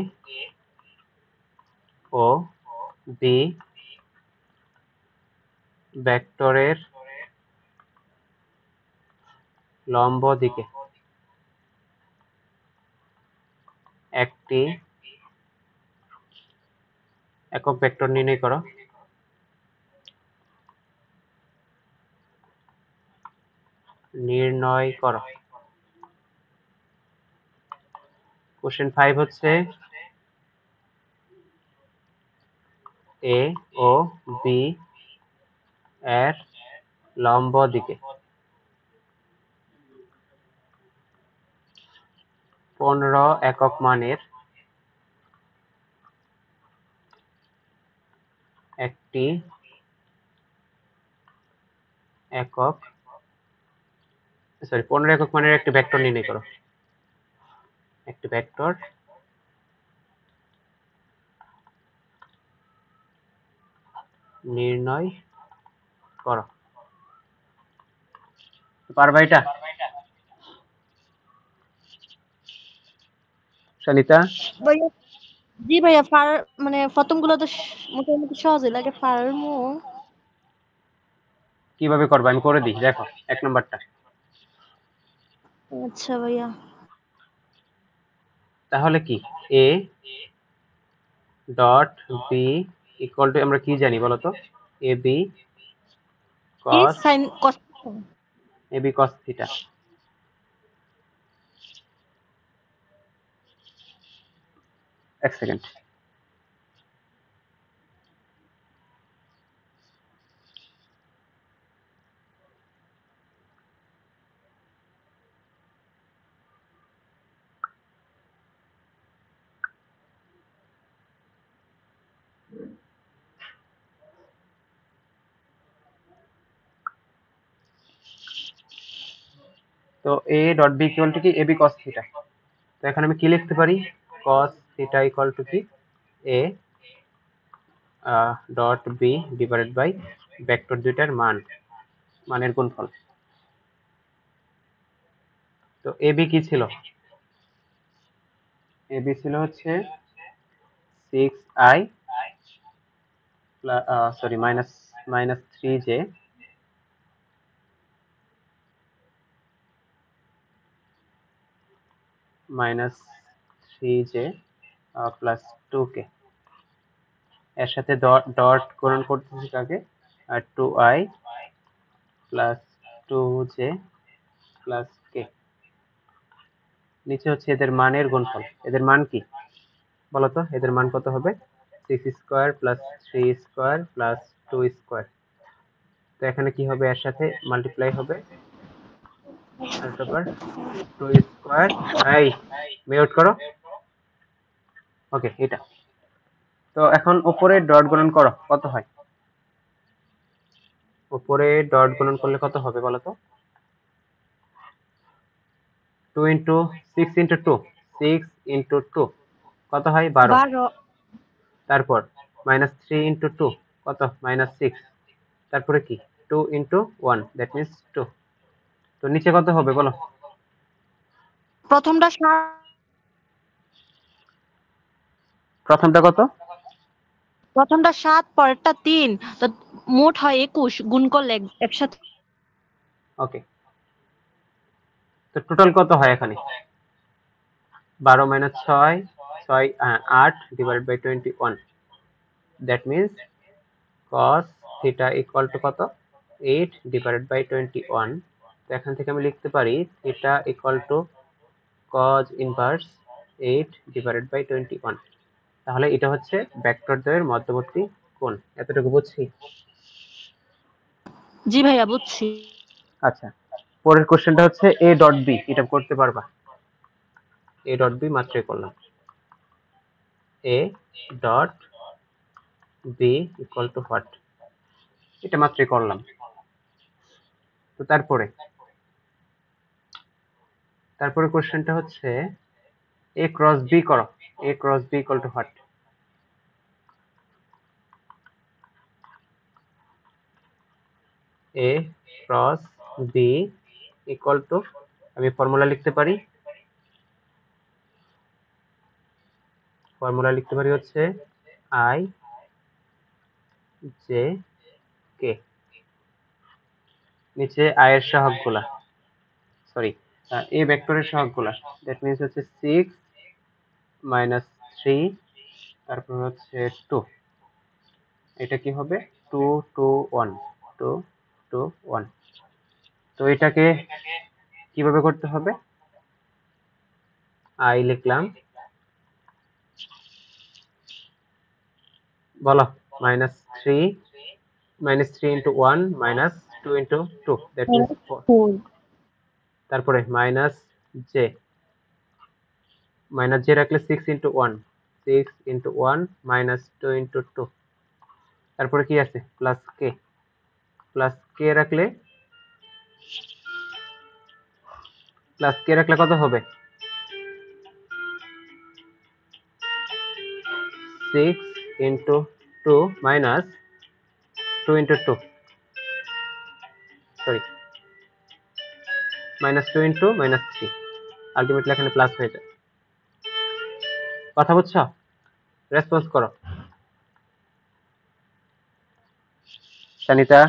ও বি ভেক্টরের লম্ব দিকে একটি একক ভেক্টর নির্ণয় করো। কোশ্চেন 5 হচ্ছে এ ও বি এর লম্ব দিকে 15 একক মানের একটি একক 15 একক মানের একটি ভেক্টর নির্ণয় করো। একটি ভেক্টর নির্ণয় করো। পারবা এটা শানিতা? ভাইয়া জি ভাইয়া মানে প্রথম গুলো তো মোটামুটি সহজই লাগে পারমু। কিভাবে করবা আমি করে দিই, দেখো 1 নম্বরটা। আচ্ছা ভাইয়া। তাহলে কি A dot B equal to আমরা কি জানি বলো তো? এ বি কি কস সাইন কস থিটা। এক সেকেন্ড। তো A dot B equal to কি এ বি কস থিটা। তো এখানে আমি কি লিখতে পারি? কস থিটা ইকুয়াল টু কি A dot B divided by vector দুইটার মানের গুণফল। তো এ বি কি ছিল? এ বি ছিল হচ্ছে 6i minus 3j minus 3j plus 2k। এর সাথে ডট গুণন করতেছি কাকে? আর 2i plus 2j plus k। নিচে হচ্ছে এদের মানের গুণফল। এদের মান কি বলতো? এদের মান কত হবে? 6 square plus 3 square plus 2 square. তো এখানে কি হবে? এর সাথে মাল্টিপ্লাই হবে আর তারপর 2 স্কোয়ার। এই মিউট করো। ওকে, এটা। তো এখন উপরে ডট গুণন করো, কত হয়? উপরে ডট গুণন করলে কত হবে বলো তো? 2 ইন্টু 6 ইন্টু 2, 6 ইন্টু 2 কত হয়? 12। 12 তারপর মাইনাস 3 ইন্টু 2 কত? মাইনাস 6। তারপরে কি? 2 ইন্টু 1 দ্যাট মিনস 2। তো নিচে কত হবে বলো? প্রথমটা প্রথমটা কত? 7 পরেরটা 3 তো মোট হয় 21 গুণ করলে একসাথে ওকে, তো টোটাল কত হয় এখানে? 12 minus 6 8 divided by 21 that means cos theta equal to কত? 8 ডিভাইডেড বাই 21। তো এখান থেকে আমি লিখতে পারি theta equal to cos inverse 8 divided by 21। তাহলে এটা হচ্ছে ভেক্টর দ্বয়ের মধ্যবর্তী কোণ। এতটুকু বুঝছি? জি ভাইয়া বুঝছি। আচ্ছা, পরের কোশ্চেনটা হচ্ছে এ ডট বি। এটা করতে পারবা? এ ডট বি মাত্রই করলাম। A dot B equal to what? এটা মাত্রই করলাম। তো তারপরে কোশ্চেনটা হচ্ছে এ ক্রস বি করো। A cross B equal to what? A cross B equal to, আমি ফর্মুলা লিখতে পারি। হচ্ছে আই জে কে। নিচে আয়ের সহগগুলা, সরি, এ ভেক্টরের সহগগুলা, দ্যাট মিন্স হচ্ছে 6 মাইনাস 3, তারপর হচ্ছে 2, এটা কি হবে 2 2 1, 2 2 1। তো এটাকে কিভাবে করতে হবে, আই লিখলাম, বলো, -3 -3 into 1 -2 into 2, that means 4। 4 তারপরে মাইনাস জে রাখলে 6 into 1, 6 into 1 -2 into 2, তারপরে কি আছে প্লাস কে রাখলে কত হবে, 6 into 2 minus 2 into 2, sorry, -2 into -3, ultimately এখানে প্লাস হয়ে যায়। কথা বুঝছো? রেসপন্স করো শানিতা।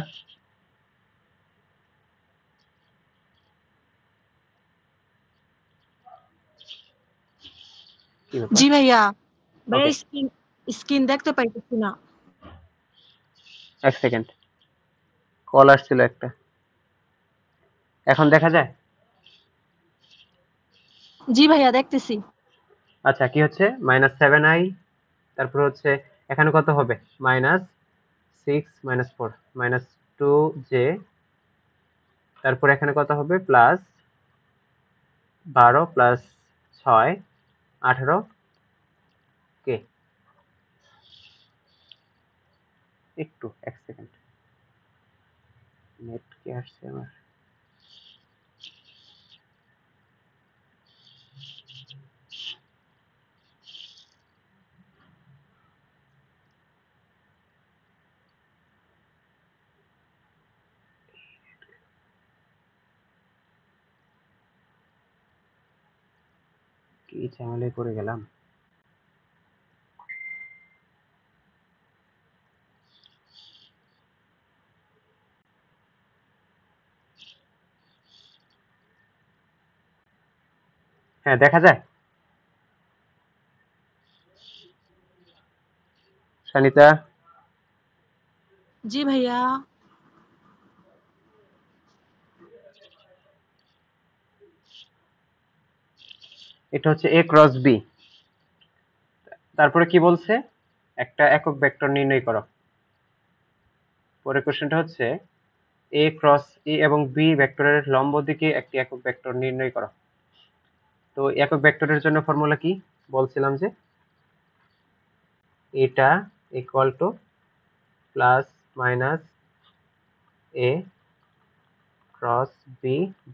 কি ব্যাপার? জি ভাইয়া। ভাইয়া Okay. স্ক্রিন দেখতে পাইতেছি না। এক সেকেন্ড, কল আসছিল একটা, এখন দেখা যায়? জি ভাইয়া দেখতেছি। আচ্ছা, কি হচ্ছে -7i, তারপর হচ্ছে এখানে কত হবে, -6 -4 -2j, তারপর এখানে কত হবে +12 +6 18 কে। একটু এক সেকেন্ড, নেট কি আসছে আমার, কি ঝামেলায় পড়ে গেলাম। হ্যাঁ, দেখা যায় শানিতা? জি ভাইয়া। এটা হচ্ছে a ক্রস b, তারপরে কি বলছে, একটা একক ভেক্টর নির্ণয় করো। পরের কোশ্চেনটা হচ্ছে a ক্রস e এবং b ভেক্টরের লম্ব দিকে একটি একক ভেক্টর নির্ণয় করো। তো একক ভেক্টরের জন্য ফর্মুলা কি বলছিলাম, যে এটা equal to plus minus a cross b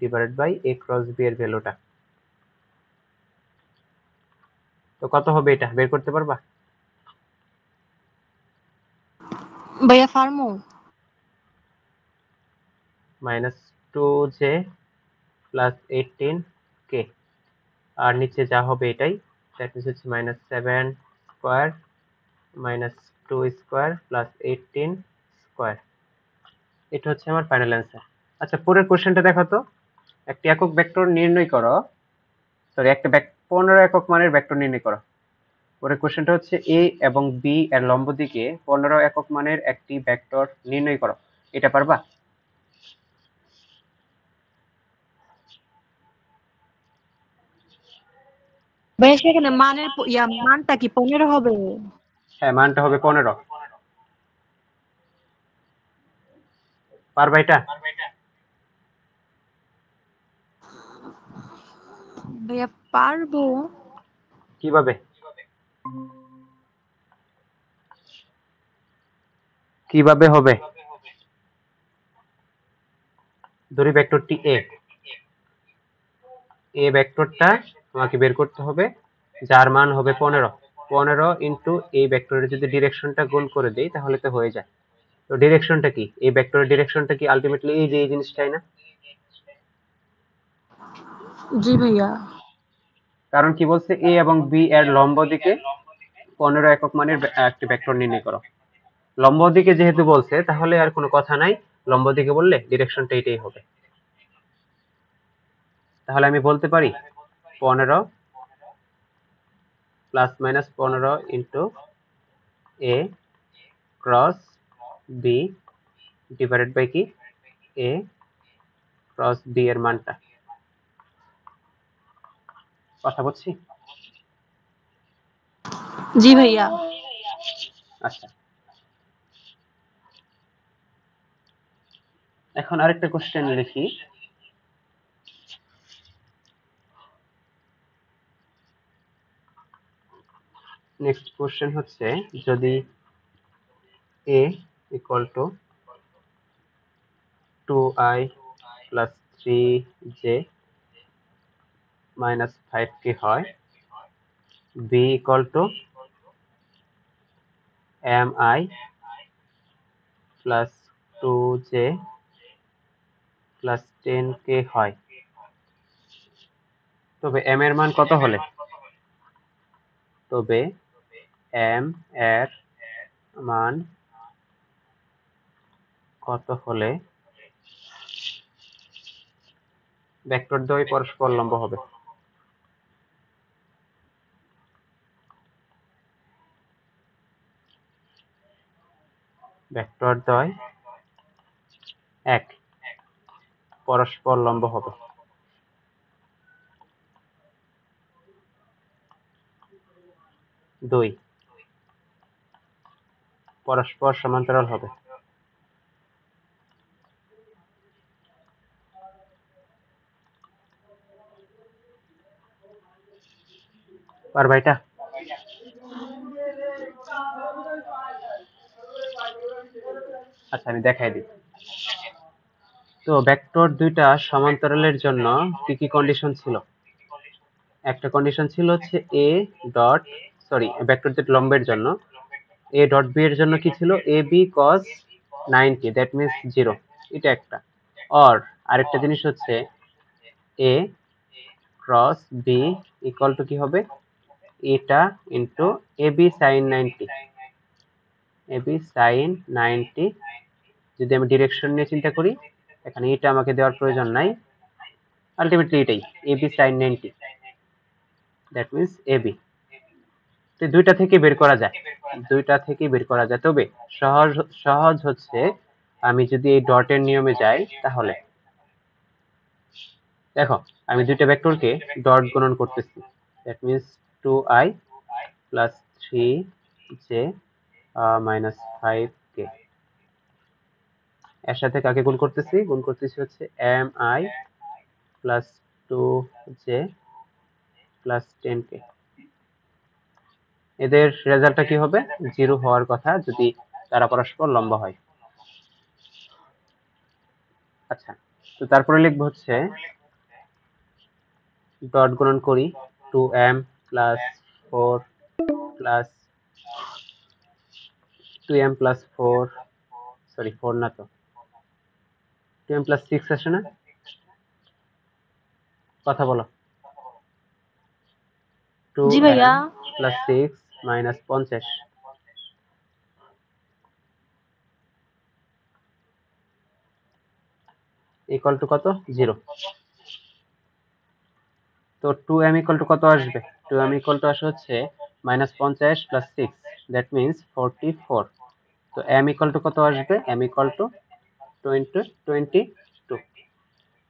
divided by a cross b এর ভ্যালুটা। তো কত হবে এটা বের করতে পারবা? ভাইয়া ফার্মো। -2j প্লাস 18k, আর নিচে যা হবে এটাই, দ্যাট মিন্স হচ্ছে -7 স্কোয়ার -2 স্কোয়ার প্লাস 18 স্কোয়ার। এটা হচ্ছে আমার ফাইনাল অ্যান্সার। আচ্ছা, পরের কোশ্চেনটা দেখো তো, একটি একক ভেক্টর নির্ণয় করো, সরি, একটা 15 একক মানের ভেক্টর নির্ণয় করো। পরের কোশ্চেনটা হচ্ছে এ এবং বি এর লম্ব দিকে 15 একক মানের একটি ভেক্টর নির্ণয় করো। এটা পারবা? ভাইয়া সেখানে মানটা কি 15 হবে? হ্যাঁ, মানটা হবে 15। পারবা এটা? ভাইয়া পারবো। কিভাবে কিভাবে হবে? ধরি ভেক্টরটি এ ভেক্টরটা তোমাকে বের করতে হবে, যার মান হবে 15 ইন্টু এই ভেক্টরের যদি ডিরেকশনটা গুণ করে দেই তাহলে তো হয়ে যায়। তো ডিরেকশনটা কি, এই ভেক্টরের ডিরেকশনটা কি আলটিমেটলি এই যে এই জিনিসটাই না? জি ভাইয়া। কারণ কি বলছে, এ এবং বি এর লম্ব দিকে 15 একক মানের একটি ভেক্টর নির্ণয় করো। লম্ব দিকে যেহেতু বলছে তাহলে আর কোনো কথা নাই, লম্ব দিকে বললে ডিরেকশনটা এটাই হবে। তাহলে আমি বলতে পারি 15 plus minus 15 into A cross B divided by কি এ ক্রস বি এর মানটা। কথা বলছি? জি ভাইয়া। আচ্ছা, এখন আরেকটা কোশ্চেন লিখি। নেক্সট কোশ্চেন হচ্ছে, যদি a equal to 2i plus 3j minus 5k হয়, b equal to mi plus 2j plus 10k হয়, তবে m এর মান কত হলে m এর মান কত হলে ভেক্টর দ্বয় পরস্পর লম্ব হবে? ভেক্টর দ্বয় এক পরস্পর লম্ব হবে। 2 পরস্পর সমান্তরাল হবে। পারবা এটা? আচ্ছা, আমি দেখাই দিই। তো ভেক্টর দুইটা সমান্তরালের জন্য কি কি কন্ডিশন ছিল? একটা কন্ডিশন ছিল হচ্ছে এ ডট ভেক্টর দুটো লম্বের জন্য এ ডট বি এর জন্য কি ছিল, A B cos 90, that means 0, এটা একটা। আর আরেকটা জিনিস হচ্ছে A cross B equal to কি হবে, এটা into A B sine 90, A B sine 90। যদি আমি ডিরেকশন নিয়ে চিন্তা করি, এখানে এটা আমাকে দেওয়ার প্রয়োজন নাই, আলটিমেটলি এটাই A B sine 90, that means A B. তো দুইটা থেকে বের করা যায়, দুইটা থেকে বের করা যায়। তবে সহজ সহজ হচ্ছে আমি যদি এই ডটের নিয়মে যাই, তাহলে দেখো আমি দুইটা ভেক্টরকে ডট গুণন করতেছি, that means 2i plus 3j minus 5k। এর সাথে কাকে গুণ করতেছি? গুণ করতেছি হচ্ছে mi plus 2j plus 10k। এদের রেজাল্টটা কি হবে? 0 হওয়ার কথা যদি তারা পরস্পর লম্ব হয়। আচ্ছা, তো তারপরে লিখবো হচ্ছে ডট গুণন করি 2m plus 4 plus 2m plus 4, sorry 4 না, তো 2m প্লাস 6 আসে না? কথা বলো। জি 2m ভাইয়া। প্লাস 6 মাইনাস 50 ইকুয়াল টু কত? 0। তো 2m ইকুয়াল টু কত আসবে? 2m ইকুয়াল টু আসে হচ্ছে মাইনাস 50 প্লাস 6, দ্যাট মিনস 44। তো m ইকুয়াল টু কত আসবে? m equal to 22।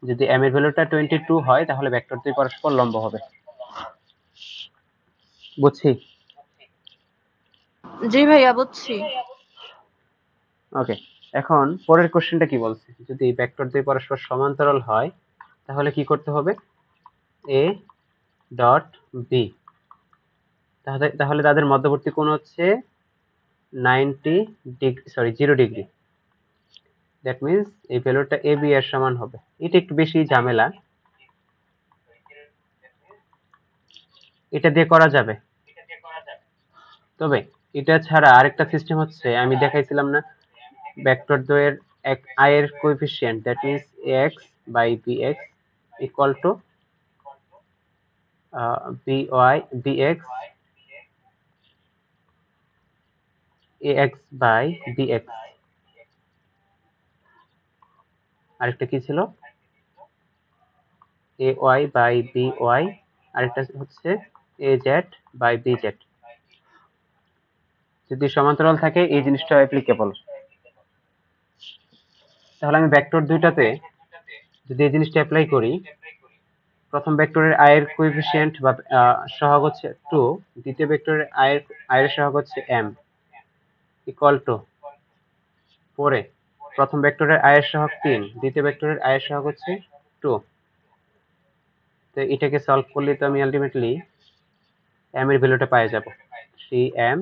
যদি m এর ভ্যালুটা 22 হয়, তাহলে ভেক্টর দুই পরস্পর লম্ব হবে। বুঝছি? জি ভাইয়া বুঝছি। ওকে, এখন পরের কোশ্চেনটা কি বলছে, যদি ভেক্টর দুই পরস্পর সমান্তরাল হয়, তাহলে কি করতে হবে? এ ডট বি, তাহলে তাদের মধ্যবর্তী কোণ হচ্ছে 90 ডিগ্রি, 0 ডিগ্রি। দ্যাট মিনস এই ভ্যালুটা এ বি এর সমান হবে। এটা একটু বেশি ঝামেলা, এটা দিয়ে করা যাবে। তবে এটা ছাড়া আরেকটা সিস্টেম হচ্ছে, আমি দেখাইছিলাম না, ভেক্টর দ্বয়ের এক আয়ের coefficient, that means ax by bx equal to bx ax by bx। আরেকটা কি ছিল? A Y by B Y, আরেকটা হচ্ছে A Z by B Z. যদি সমান্তরাল থাকে এই জিনিসটা অ্যাপ্লিকেবল। তাহলে আমি ভেক্টর দুইটাতে যদি এই জিনিসটা অ্যাপ্লাই করি, প্রথম ভেক্টরের আয়ের কোএফিসিয়েন্ট বা সহগ হচ্ছে 2, দ্বিতীয় ভেক্টরের আয়ের সহগ হচ্ছে m ইকুয়াল টু 4, প্রথম ভেক্টরের আয়ের সহগ 3, দ্বিতীয় ভেক্টরের আয়ের সহগ হচ্ছে 2। তো এটাকে সলভ করলে তো আমি আলটিমেটলি m এর ভ্যালুটা পেয়ে যাব 3m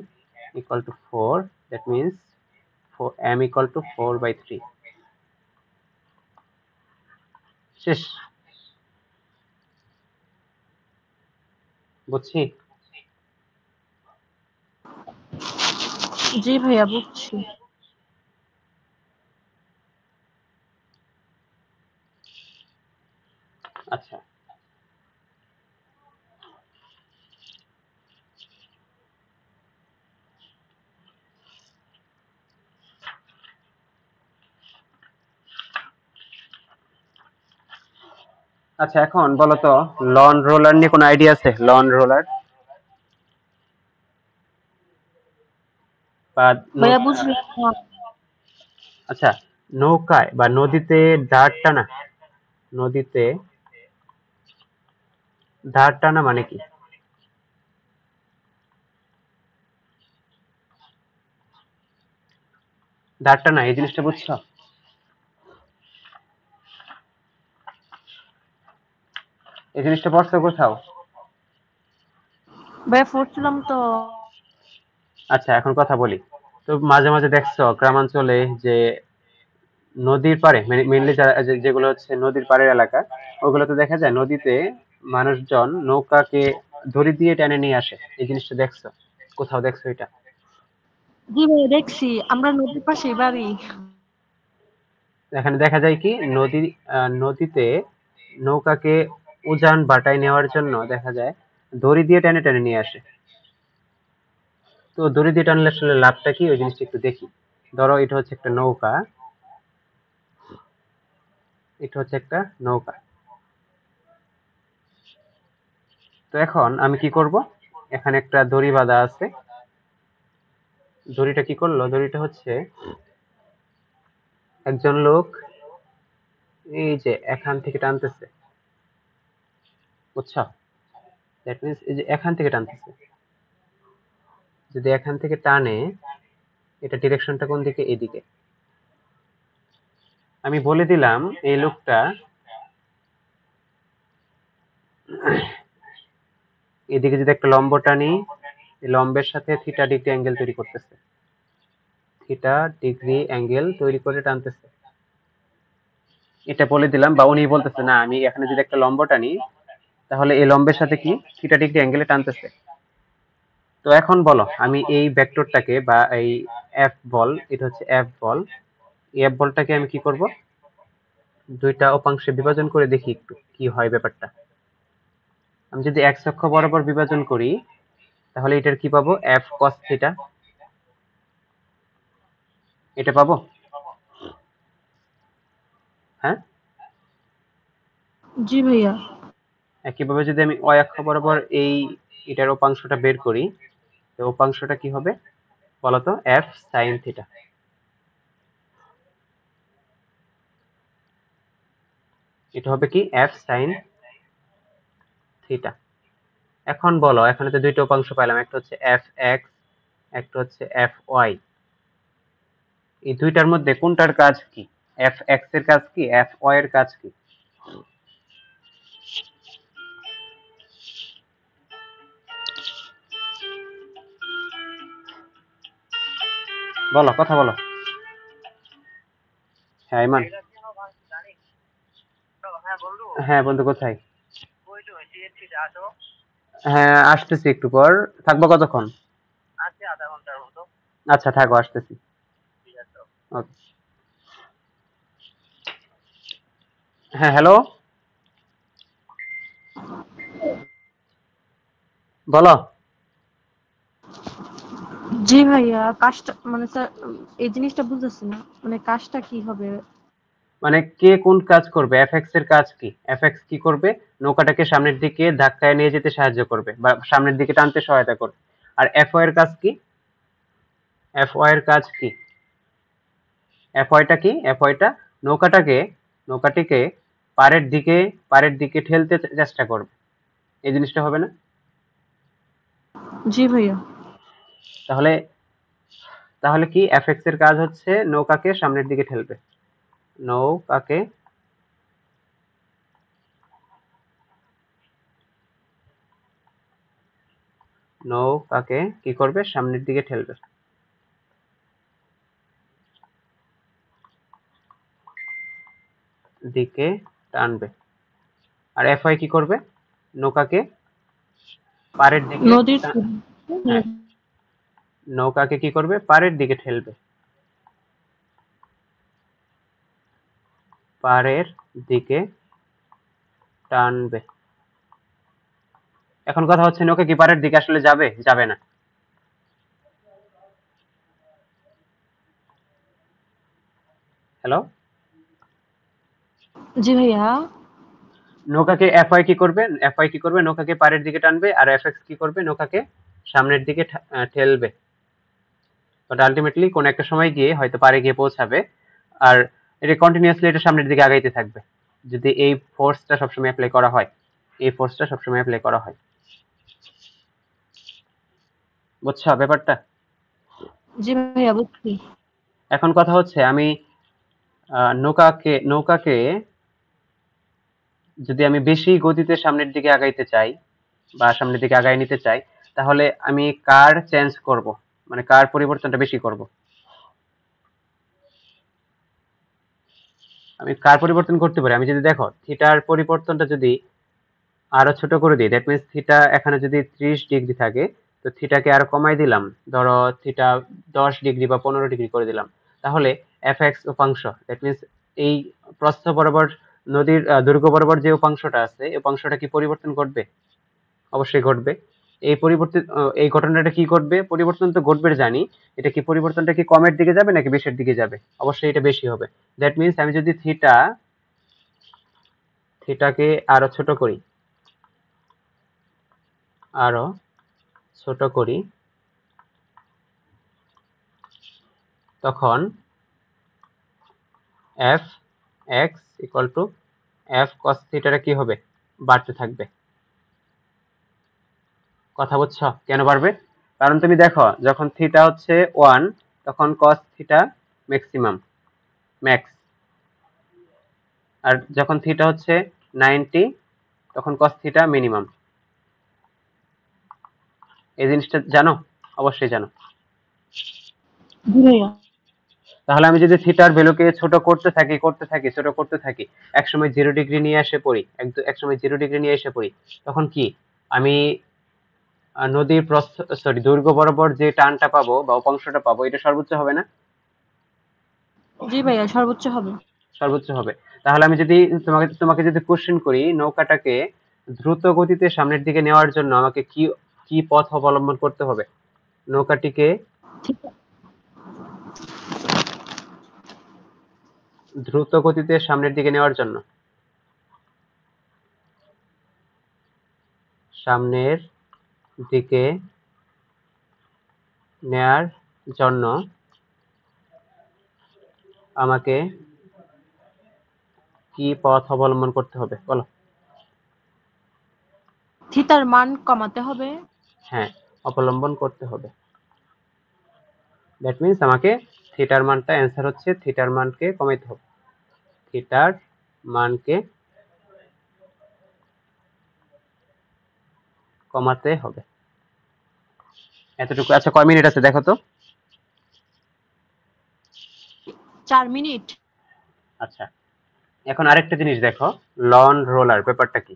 equal to 4, that means m equal to 4/3। শেষ। বুঝছি? জি ভাইয়া বুঝছি। আচ্ছা, আচ্ছা এখন বলো তো, লন রোলার নিয়ে কোনো আইডিয়া আছে? লন রোলার বা ভাইয়া বুঝলাম না। আচ্ছা, নৌকায় বা নদীতে দাঁড় টানা, নদীতে দাঁড় টানা মানে কি? দাঁড় টানা এই জিনিসটা বুঝছো? এই জিনিসটা পড়ছো কোথাও? ভাইয়া পড়ছিলাম তো। আচ্ছা এখন কথা বলি। তো মাঝে মাঝে দেখছো গ্রামাঞ্চলে যে নদীর পাড়ে, মেইনলি যেগুলো হচ্ছে নদীর পাড়ের এলাকা, ওগুলোতে দেখা যায় নদীতে মানুষজন নৌকাকে দড়ি দিয়ে টেনে নিয়ে আসে। এই জিনিসটা দেখছো? কোথাও দেখছো এটা? জি ভাইয়া দেখছি, আমরা নদীর পাশেই বাড়ি। এখানে দেখা যায় কি নদীতে নৌকাকে উজান বাটায় নেওয়ার জন্য দেখা যায় দড়ি দিয়ে টেনে টেনে নিয়ে আসে। তো দড়ি দিয়ে টানলে আসলে লাভটা কি ওই জিনিসটা একটু দেখি। ধরো এটা হচ্ছে একটা নৌকা, এটা হচ্ছে একটা নৌকা। তো এখন আমি কি করব, এখানে একটা দড়ি বাঁধা আছে। দড়িটা কি করলো, দড়িটা হচ্ছে একজন লোক এই যে এখান থেকে টানতেছে, বুঝছো? দ্যাট মিন্স এই যে এখান থেকে টানতেছে। যদি এখান থেকে টানে, এটা ডিরেকশনটা কোন দিকে? এদিকে। আমি বলে দিলাম এই লোকটা এদিকে যদি একটা লম্ব টানি, এই লম্বের সাথে থিটা ডিগ্রি অ্যাঙ্গেল তৈরি করতেছে, থিটা ডিগ্রি অ্যাঙ্গেল তৈরি করে টানতেছে। এটা বলে দিলাম, বা উনি বলতেছে না আমি এখানে যদি একটা লম্ব টানি তাহলে এই লম্বের সাথে কি থিটা ডিগ্রি অ্যাঙ্গেলে টানতেছে। তো এখন বলো আমি এই ভেক্টরটাকে বা এই এফ বল, এটা হচ্ছে এফ বল, এই এফ বলটাকে আমি কি করব, দুইটা উপাংশে বিভাজন করে দেখি একটু কি হয় ব্যাপারটা। আমি যদি এক্স অক্ষ বরাবর বিভাজন করি তাহলে এটার কি পাবো, এফ কস থিটা, এটা পাবো। হ্যাঁ, জি ভাইয়া। একইভাবে যদি আমি ওয়াই অক্ষ বরাবর এটার উপাংশটা বের করি, তো উপাংশটা কি হবে বলতো, এফ সাইন থিটা। এটা হবে কি এফ সাইন থিটা। এখন বলো, এখানে তো দুইটা উপাংশ পাইলাম, একটা হচ্ছে এফ এক্স, একটা হচ্ছে এফ ওয়াই। এই দুইটার মধ্যে কোনটার কাজ কি? এফ এক্স এর কাজ কি, এফ ওয়াই এর কাজ কি? বলো, কথা বলো। হ্যাঁ ইমান। হ্যাঁ বন্ধু, কোথায়? হ্যাঁ আসতেছি একটু পর। থাকবো কতক্ষণ? আচ্ছা থাকো, আসতেছি। ওকে। হ্যাঁ হ্যালো, বলো। জি ভাইয়া, কাজটা মানে স্যার এই জিনিসটা বুঝতেছি না, মানে কাজটা কি হবে? মানে কে কোন কাজ করবে, এফএক্স এর কাজ কি, এফএক্স কি করবে, নৌকাটাকে সামনের দিকে ধাক্কায় নিয়ে যেতে সাহায্য করবে বা সামনের দিকে টানতে সহায়তা করবে। আর এফওয়াই এর কাজ কি, এফওয়াই এর কাজ কি, এফওয়াইটা কি, এফওয়াইটা নৌকাটিকে পাড়ের দিকে ঠেলতে চেষ্টা করবে। এই জিনিসটা হবে না? জি ভাইয়া। তাহলে তাহলে কি, এফএক্স এর কাজ হচ্ছে নৌকাকে সামনের দিকে ঠেলবে। নৌকাকে নৌকাকে কি করবে, সামনের দিকে ঠেলবে। দিকে টানবে। আর এফআই কি করবে, নৌকাকে পাড়ের দিকে নদীর হ্যাঁ, নৌকাকে কি করবে, পাড়ের দিকে ঠেলবে, পাড়ের দিকে টানবে। এখন কথা হচ্ছে নৌকা কি পাড়ের দিকে আসলে যাবে, যাবে না। হ্যালো, জি ভাইয়া। নৌকাকে এফআই কি করবে, এফআই কি করবে, নৌকাকে পাড়ের দিকে টানবে, আর এফএক্স কি করবে, নৌকাকে সামনের দিকে ঠেলবে। বাট আলটিমেটলি কোন একটা সময় গিয়ে হয়তো পাড়ে গিয়ে পৌঁছাবে। আর এটা কন্টিনিউয়াসলি এটা সামনের দিকে আগাইতে থাকবে যদি এই ফোর্সটা সবসময় অ্যাপ্লাই করা হয়, এই ফোর্সটা সবসময় অ্যাপ্লাই করা হয়। বুঝছো ব্যাপারটা? জি ভাইয়া বুঝছি। এখন কথা হচ্ছে আমি নৌকাকে যদি আমি বেশি গতিতে সামনের দিকে আগাইতে চাই বা সামনের দিকে আগায় নিতে চাই, তাহলে আমি কার চেঞ্জ করব, মানে কার পরিবর্তনটা বেশি করব। আমি কার পরিবর্তন করতে পারি, আমি যদি দেখো থিটার পরিবর্তনটা যদি আরো ছোট করে দিই, দ্যাট মিনস থিটা এখানে যদি 30 ডিগ্রি থাকে, তো থিটাকে আরো কমাই দিলাম, ধরো থিটা 10 ডিগ্রি বা 15 ডিগ্রি করে দিলাম, তাহলে এফএক্স উপাংশ, দ্যাট মিনস এই প্রস্থ বরাবর নদীর দৈর্ঘ্য বরাবর যে উপাংশটা আছে, এই উপাংশটা কি পরিবর্তন ঘটবে? অবশ্যই ঘটবে। এই ঘটনাটা কি ঘটবে, পরিবর্তন তো ঘটবে জানি, এটা কি পরিবর্তনটা কি কমের দিকে যাবে নাকি বেশির দিকে যাবে? অবশ্যই এটা বেশি হবে। দ্যাট মিনস আমি যদি থিটাকে আরো ছোট করি, আরো ছোট করি, তখন F X equal to F cos থিটাটা কি হবে, বাড়তে থাকবে। কথা বুঝছো কেন বাড়বে? কারণ তুমি দেখো যখন থিটা হচ্ছে 1, তখন কস থিটা ম্যাক্সিমাম, ম্যাক্স। আর যখন থিটা হচ্ছে 90, তখন কস থিটা মিনিমাম। এই জিনিসটা জানো? অবশ্যই জানো। জি ভাইয়া। তাহলে আমি যদি থিটার ভ্যালুকে ছোট করতে থাকি ছোট করতে থাকি, একসময় 0 ডিগ্রি নিয়ে এসে পড়ি, একসময় 0 ডিগ্রি নিয়ে এসে পড়ি, তখন কি আমি নদীর প্রস্থ, সরি, দৈর্ঘ্য বরাবর যে টানটা পাবো বা উপাংশটা পাবো, এটা সর্বোচ্চ হবে না? জি ভাইয়া সর্বোচ্চ হবে। সর্বোচ্চ হবে। তাহলে আমি যদি তোমাকে যদি কোশ্চেন করি, নৌকাটাকে দ্রুত গতিতে সামনের দিকে নেওয়ার জন্য আমাকে কি কি পথ অবলম্বন করতে হবে, নৌকাটিকে ঠিক আছে। দ্রুত গতিতে সামনের দিকে নেওয়ার জন্য, সামনের দিকে নেয়ার জন্য আমাকে কি পথ অবলম্বন করতে হবে বলো? থিতার মান কমাতে হবে। হ্যাঁ, অবলম্বন করতে হবে। দ্যাট মিনস আমাকে থিটার মানটা, অ্যান্সার হচ্ছে থিটার মানকে কমাইতে হবে, থিটার মানকে কমাতে হবে। এতটুকু। আচ্ছা, কয় মিনিট আছে দেখো তো? 4 মিনিট। আচ্ছা, এখন আরেকটা জিনিস দেখো, লন রোলার ব্যাপারটা কি।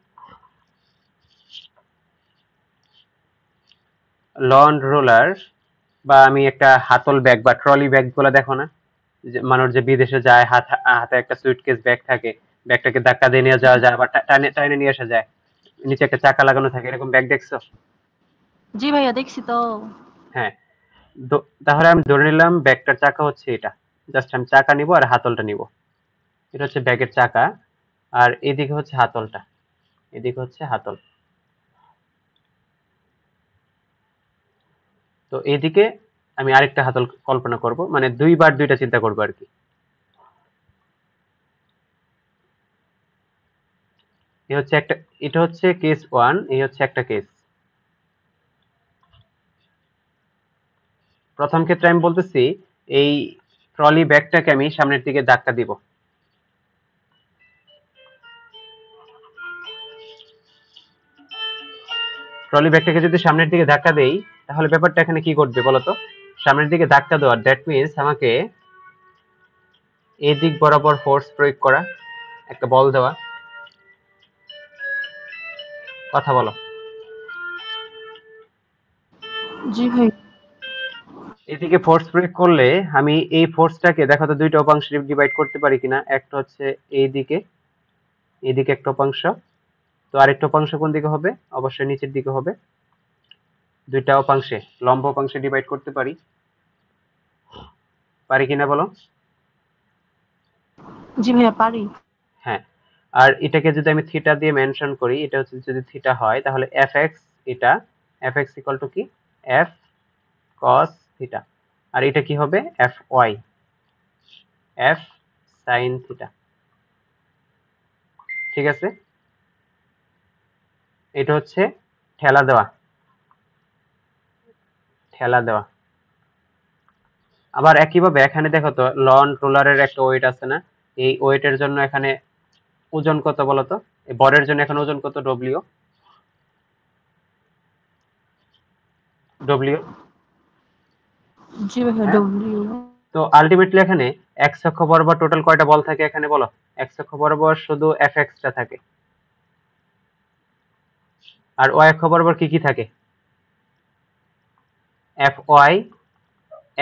লন রোলার বা আমি একটা হাতল ব্যাগ বা ট্রলি ব্যাগ গুলো দেখো না, যে মানুষ যে বিদেশে যায়, হাতে একটা সুটকেস ব্যাগ থাকে, ব্যাগটাকে ধাক্কা দিয়ে নিয়ে যাওয়া যায় বা টানে টানে নিয়ে আসা যায়, নিচে একটা চাকা লাগানো থাকে, এরকম ব্যাগ দেখছো? জি ভাইয়া দেখছি তো। হ্যাঁ। তাহলে আমি ধরে নিলাম ব্যাগটার চাকা হচ্ছে এটা, জাস্ট আমি চাকা নিব আর হাতলটা নিব, এটা হচ্ছে ব্যাগের চাকা, আর এদিকে হচ্ছে হাতলটা, এদিকে হচ্ছে হাতল। তো এদিকে আমি আরেকটা হাতল কল্পনা করব, মানে দুইবার দুইটা চিন্তা করবো আর কি। এ হচ্ছে একটা, এটা হচ্ছে কেস 1, এই হচ্ছে একটা কেস। প্রথম ক্ষেত্রে আমি বলতেছি এই ট্রলি ব্যাগটাকে আমি সামনের দিকে ধাক্কা দিব। ট্রলি ব্যাগটাকে যদি সামনের দিকে ধাক্কা দেই, তাহলে ব্যাপারটা এখানে কি ঘটবে বলতো? সামনের দিকে ধাক্কা দেওয়া, দ্যাট মিন্স আমাকে এই দিক বরাবর ফোর্স প্রয়োগ করা, একটা বল দেওয়া। কথা বলো। জি ভাই। এদিকে ফোর্স প্রয়োগ করলে আমি এই ফোর্সটাকে দেখো তো দুইটা উপাংশে ডিভাইড করতে পারি কিনা। একটা হচ্ছে এইদিকে, এইদিকে একটা উপাংশ, তো আরেকটা উপাংশ কোন দিকে হবে? অবশ্যই নিচের দিকে হবে। দুইটা উপাংশে, লম্ব উপাংশে ডিভাইড করতে পারি, পারি কিনা বলো? জি ভাইয়া পারি। হ্যাঁ। আর এটাকে যদি আমি থিটা দিয়ে মেনশন করি, এটা হচ্ছে যদি থিটা হয় তাহলে এফ এক্স, এটা এফ এক্স ইকুয়াল টু কি? F cos theta. আর এটা কি হবে? F Y, F sine theta. ঠিক আছে, এটা হচ্ছে ঠেলা দেওয়া, ঠেলা দেওয়া। আবার একইভাবে এখানে দেখো তো লন রোলারের একটা ওয়েট আছে না? এই ওয়েটের জন্য এখানে ওজন কত বলতো? এই বরের জন্য এখানে ওজন কত? W, W. জি ভাইয়া হ্যাঁ, ডব্লিউ। তো আলটিমেটলি এখানে এক্স অক্ষ বরাবর টোটাল কয়টা বল থাকে এখানে বলো? এক্স অক্ষ বরাবর শুধু এফ এক্সটা থাকে, আর ওয়াই অক্ষ বরাবর কি কি থাকে? এফ ওয়াই,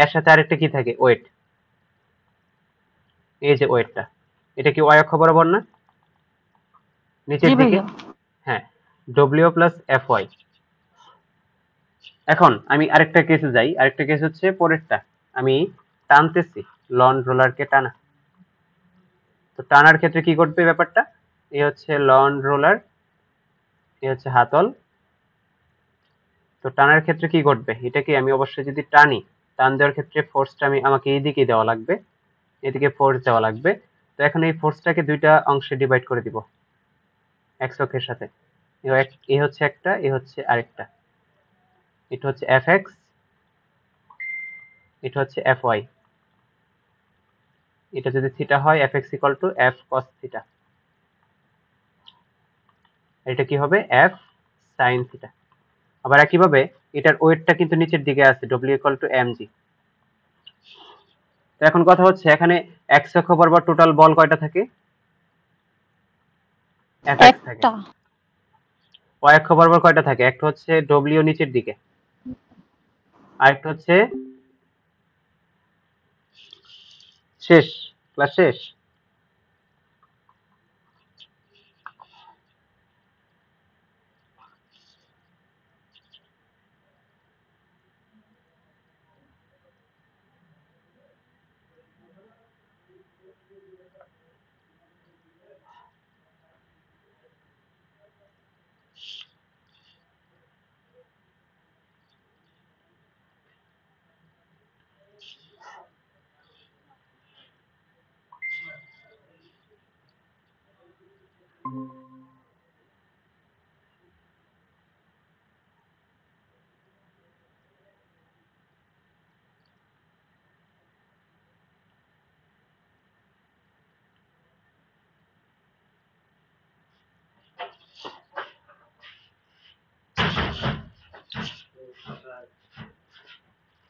এর সাথে আরেকটা কি থাকে? ওয়েট। এই যে ওয়েটটা, এটা কি ওয়াই অক্ষ বরাবর না? জি নিচের দিকে। ভাইয়া। হ্যাঁ, ডব্লিউ প্লাস এফ ওয়াই। এখন আমি আরেকটা কেসে যাই, আরেকটা কেস হচ্ছে পরেরটা। আমি টানতেছি, লন রোলারকে টানা। তো টানার ক্ষেত্রে কি ঘটবে ব্যাপারটা? এই হচ্ছে লন রোলার, এই হচ্ছে হাতল। তো টানার ক্ষেত্রে কি ঘটবে? এটাকে আমি অবশ্যই যদি টানি, টান দেওয়ার ক্ষেত্রে ফোর্সটা আমাকে এইদিকে দেওয়া লাগবে, এদিকে ফোর্স দেওয়া লাগবে। তো এখন এই ফোর্সটাকে দুইটা অংশে ডিভাইড করে দিব এক্স অক্ষের সাথে। এ হচ্ছে একটা, এ হচ্ছে আরেকটা। এটা হচ্ছে এফ এক্স, এটা হচ্ছে এফ ওয়াই। এটা যদি থিটা হয়, F X equal to F cos theta. এটা কি হবে? F sine theta. আবার একইভাবে এটার ওয়েটটা কিন্তু নিচের দিকে আছে, W equal to M G. তো এখন কথা হচ্ছে এখানে এক্স অক্ষ বরাবর টোটাল বল কয়টা থাকে? এফ এক্স থাকে। একটা। ওয়াই অক্ষ বরাবর কয়টা থাকে? একটা হচ্ছে ডব্লিউ নিচের দিকে, আরেকটা হচ্ছে শেষ, ক্লাস শেষ।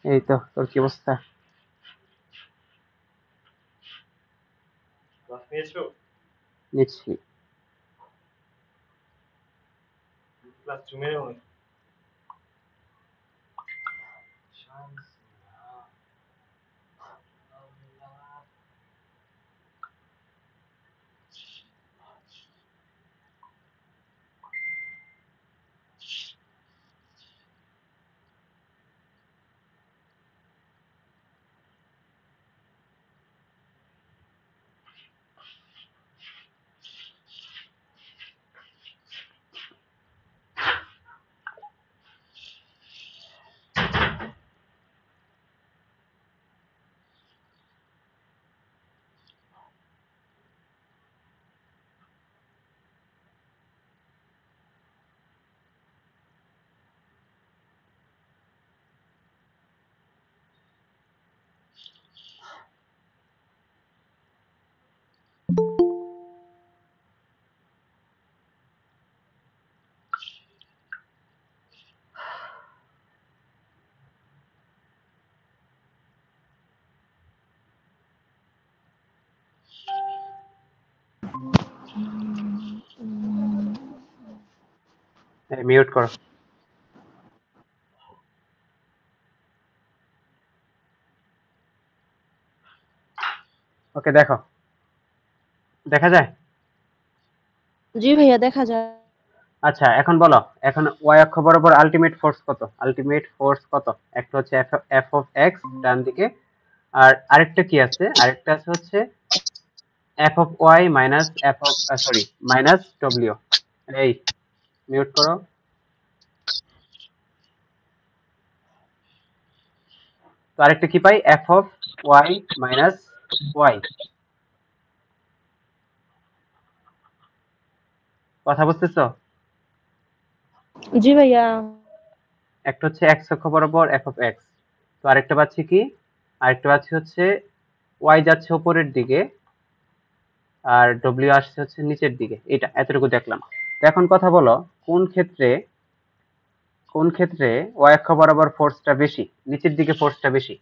এই তো, তোর কি অবস্থা? নিচ্ছি। মিউট করো। ওকে, দেখো, দেখা যায়? জি ভাইয়া দেখা যায়। আচ্ছা, এখন বলো, এখন ওয়াই অক্ষ বরাবর আলটিমেট ফোর্স কত? আলটিমেট ফোর্স কত? একটা হচ্ছে এফ অফ এক্স ডান দিকে, আর আরেকটা কি আছে? আরেকটা আছে হচ্ছে F of Y minus F of, sorry, minus W. এই মিউট করো। তো আরেকটা কি পাই? F of Y minus Y. কথা বুঝতেছো? জি ভাইয়া। একটা হচ্ছে এক্স অক্ষ বরাবর এফ অফ এক্স। তো আরেকটা পাচ্ছি কি? আরেকটা পাচ্ছি হচ্ছে ওয়াই যাচ্ছে উপরের দিকে আর ডব্লিউ আসছে হচ্ছে নিচের দিকে। এটা এতটুকু দেখলাম। তো এখন কথা বলো, কোন ক্ষেত্রে ওয়াই অক্ষ বরাবর ফোর্সটা বেশি, নিচের দিকে ফোর্সটা বেশি?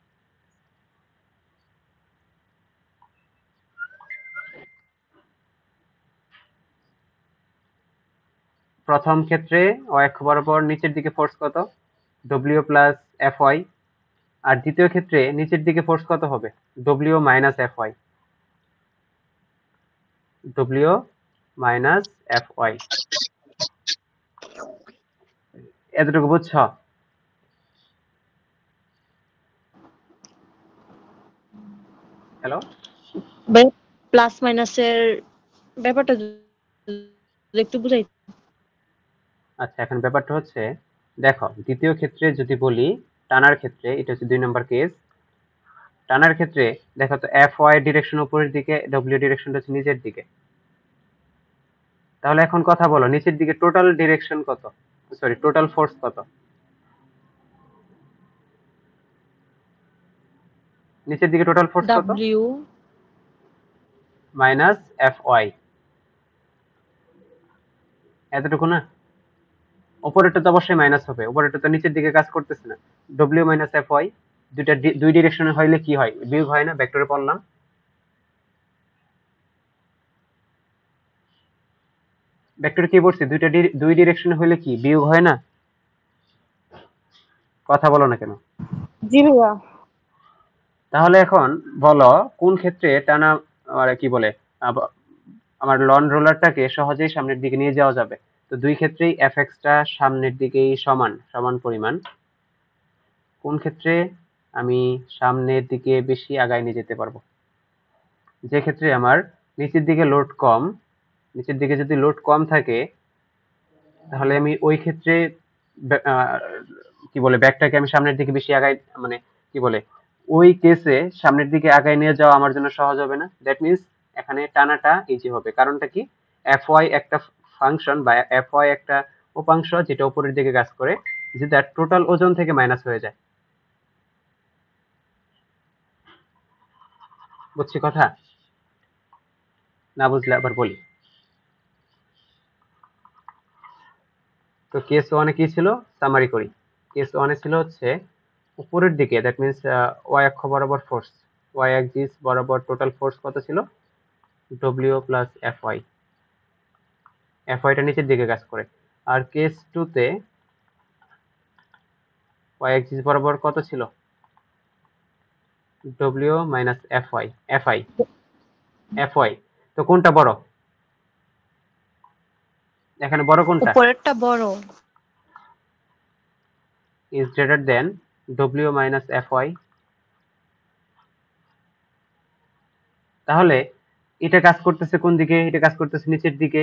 প্রথম ক্ষেত্রে ওয়াই অক্ষ বরাবর নিচের দিকে ফোর্স কত? W plus F Y. আর দ্বিতীয় ক্ষেত্রে নিচের দিকে ফোর্স কত হবে? W minus F Y. W minus F Y. এতটুকু বুঝছো? হ্যালো? প্লাস মাইনাসের ব্যাপারটা যদি একটু বুঝাই। আচ্ছা, এখন ব্যাপারটা হচ্ছে, দেখো, দ্বিতীয় ক্ষেত্রে যদি বলি, টানার ক্ষেত্রে, এটা হচ্ছে 2 নম্বর কেস। টানার ক্ষেত্রে দেখো তো, এফ ওয়াই ডিরেকশন উপরের দিকে, ডব্লিউ ডিরেকশনটা হচ্ছে নিচের দিকে। তাহলে এখন কথা বলো, নিচের দিকে টোটাল ডিরেকশন কত? সরি, টোটাল ফোর্স কত? নিচের দিকে টোটাল ফোর্স কত? W minus F Y. এতটুকু না? উপরেরটা তো অবশ্যই মাইনাস হবে, উপরেরটা তো নিচের দিকে কাজ করতেছে না। ডব্লিউ মাইনাস এফ ওয়াই, দুই ডিরেকশনে হইলে কি হয়? বিয়োগ হয় না? ভেক্টরে পড়লাম। ভেক্টরে কি পড়ছি? দুই ডিরেকশনে হইলে কি বিয়োগ হয় না? কথা বলো না কেন? জি ভাইয়া। তাহলে এখন বলো, কোন ক্ষেত্রে টানা, কি বলে, আমার লন রোলারটাকে সহজেই সামনের দিকে নিয়ে যাওয়া যাবে? তো দুই ক্ষেত্রেই এফ এক্সটা সামনের দিকেই সমান সমান পরিমাণ। কোন ক্ষেত্রে আমি সামনের দিকে বেশি আগায় নিয়ে যেতে পারবো? যে ক্ষেত্রে আমার নিচের দিকে লোড কম, নিচের দিকে যদি লোড কম থাকে, তাহলে আমি ওই ক্ষেত্রে কি বলে, ব্যাগটাকে আমি সামনের দিকে বেশি আগায়, মানে কি বলে, ওই কেসে সামনের দিকে আগায় নিয়ে যাওয়া আমার জন্য সহজ হবে না। দ্যাট মিনস এখানে টানাটা ইজি হবে। কারণটা কি? এফ ওয়াই একটা ফাংশন বা এফ ওয়াই একটা উপাংশ যেটা উপরের দিকে কাজ করে, যেটা টোটাল ওজন থেকে মাইনাস হয়ে যায়। বুঝছি কথা? না বুঝলে আবার বলি। তো কেস ওয়ানে কি ছিল? সামারি করি। কেস ওয়ানে ছিল হচ্ছে উপরের দিকে, দ্যাট মিনস ওয়াই অক্ষ বরাবর ফোর্স, ওয়াই অ্যাক্সিস বরাবর টোটাল ফোর্স কত ছিল? W plus F Y. F ওয়াইটা নিচের দিকে কাজ করে। আর কেস টুতে ওয়াই অ্যাক্সিস বরাবর কত ছিল? W minus F Y, F I, F Y. তো কোনটা বড়? এখানে বড় কোনটা? উপরেরটা বড়। Is greater than W minus F Y. তাহলে এটা কাজ করতেছে কোন দিকে? এটা কাজ করতেছে নিচের দিকে।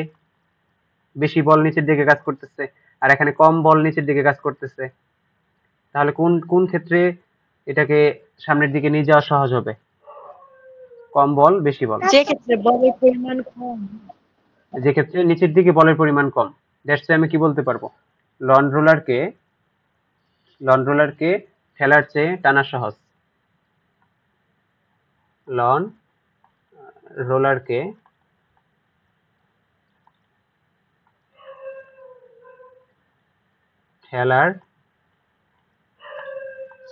বেশি বল নিচের দিকে কাজ করতেছে, আর এখানে কম বল নিচের দিকে কাজ করতেছে। তাহলে কোন কোন ক্ষেত্রে এটাকে সামনের দিকে নিয়ে যাওয়া সহজ হবে? কম বল বেশি বল? যে ক্ষেত্রে বলের পরিমাণ কম। যে ক্ষেত্রে নিচের দিকে বলের পরিমাণ কম। দ্যাটস আমি কি বলতে পারবো? লন রোলারকে লন রোলারকে ঠেলার চেয়ে টানা সহজ। লন রোলারকে ঠেলার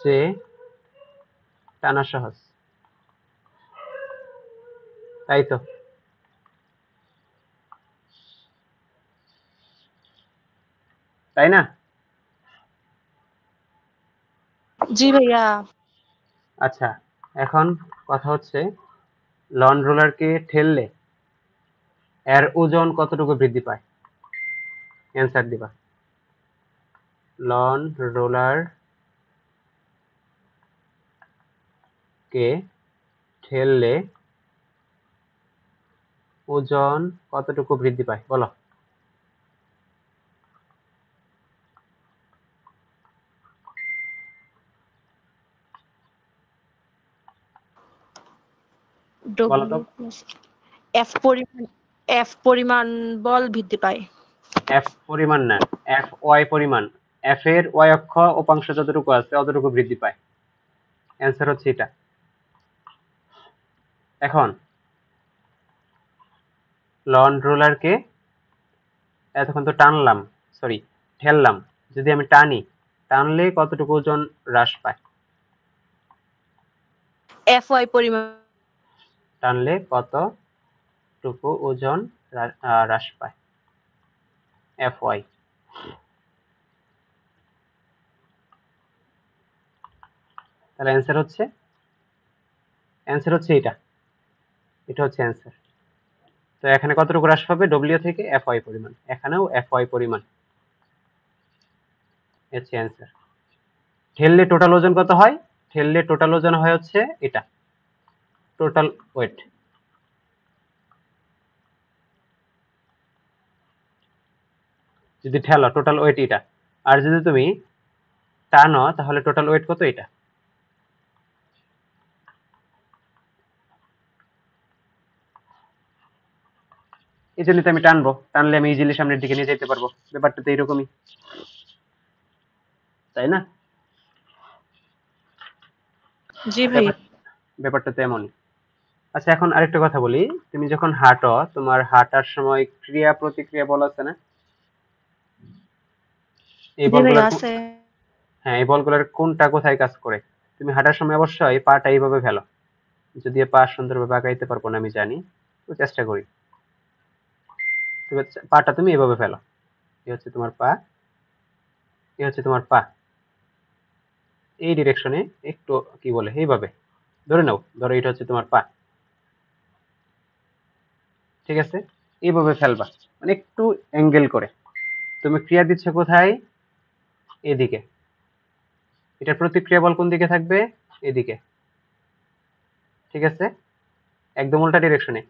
চেয়ে টানা সহজ, তাই তো? তাই না? জি ভাইয়া। আচ্ছা, এখন কথা হচ্ছে লন রোলারকে ঠেললে এর ওজন কতটুকু বৃদ্ধি পায়? অ্যান্সার দিবা। লন রোলার কে ঠেললে ওজন কতটুকু বৃদ্ধি পায় বলো। বলো তো। ডব্লিউ এফ পরিমাণ এফ পরিমাণ বল বৃদ্ধি পায়। এফ পরিমাণ না, এফ ওয়াই পরিমাণ। এফ এর ওয়াই অক্ষ উপাংশ যতটুকু আছে অতটুকু বৃদ্ধি পায়। অ্যান্সার হচ্ছে এটা। এখন লন রোলারকে এতক্ষণ তো টানলাম, সরি ঠেললাম, যদি আমি টানলে কতটুকু ওজন হ্রাস পায়? এফ ওয়াই পরিমাণ। টানলে কতটুকু ওজন হ্রাস পায়? F Y. তাহলে অ্যান্সার হচ্ছে এটা। এটা হচ্ছে অ্যান্সার। তো এখানে কতটুকু হ্রাস পাবে? ডব্লিউ থেকে এফ ওয়াই পরিমাণ, এখানেও এফ ওয়াই পরিমাণ। হচ্ছে অ্যান্সার। ঠেললে টোটাল ওজন কত হয়? ঠেললে টোটাল ওজন হয় হচ্ছে এটা, টোটাল ওয়েট। যদি ঠেলো টোটাল ওয়েট এটা, আর যদি তুমি টানো তাহলে টোটাল ওয়েট কত? এটা। এই জন্য তো আমি টানলে আমি ইজিলি সামনের দিকে নিয়ে যেতে পারবো। ব্যাপারটা তো এরকমই, তাই না? জি ভাইয়া। ব্যাপারটা তো এমনই। আচ্ছা, এখন আরেকটা কথা বলি। তুমি যখন হাঁটো, তোমার হাঁটার সময় ক্রিয়া প্রতিক্রিয়া বল আছে না? এই জি ভাইয়া বলগুলোর আছে। হ্যাঁ, এই বলগুলোর কোনটা কোথায় কাজ করে? তুমি হাঁটার সময় অবশ্যই পাটা এইভাবে ফেলো। যদিও পা সুন্দরভাবে আগাইতে পারবো না আমি জানি, তো চেষ্টা করি। তবে পাটা তুমি এভাবে ফেলো। এই হচ্ছে তোমার পা, এই হচ্ছে তোমার পা। এই ডিরেকশনে একটু কি বলে এইভাবে ধরে নাও, ধরো এটা হচ্ছে তোমার পা, ঠিক আছে? এইভাবে ফেলবা, মানে একটু অ্যাঙ্গেল করে। তুমি ক্রিয়া দিচ্ছ কোথায়? এদিকে। এটার প্রতিক্রিয়া বল কোন দিকে থাকবে? এদিকে, ঠিক আছে? একদম উল্টা ডিরেকশনে।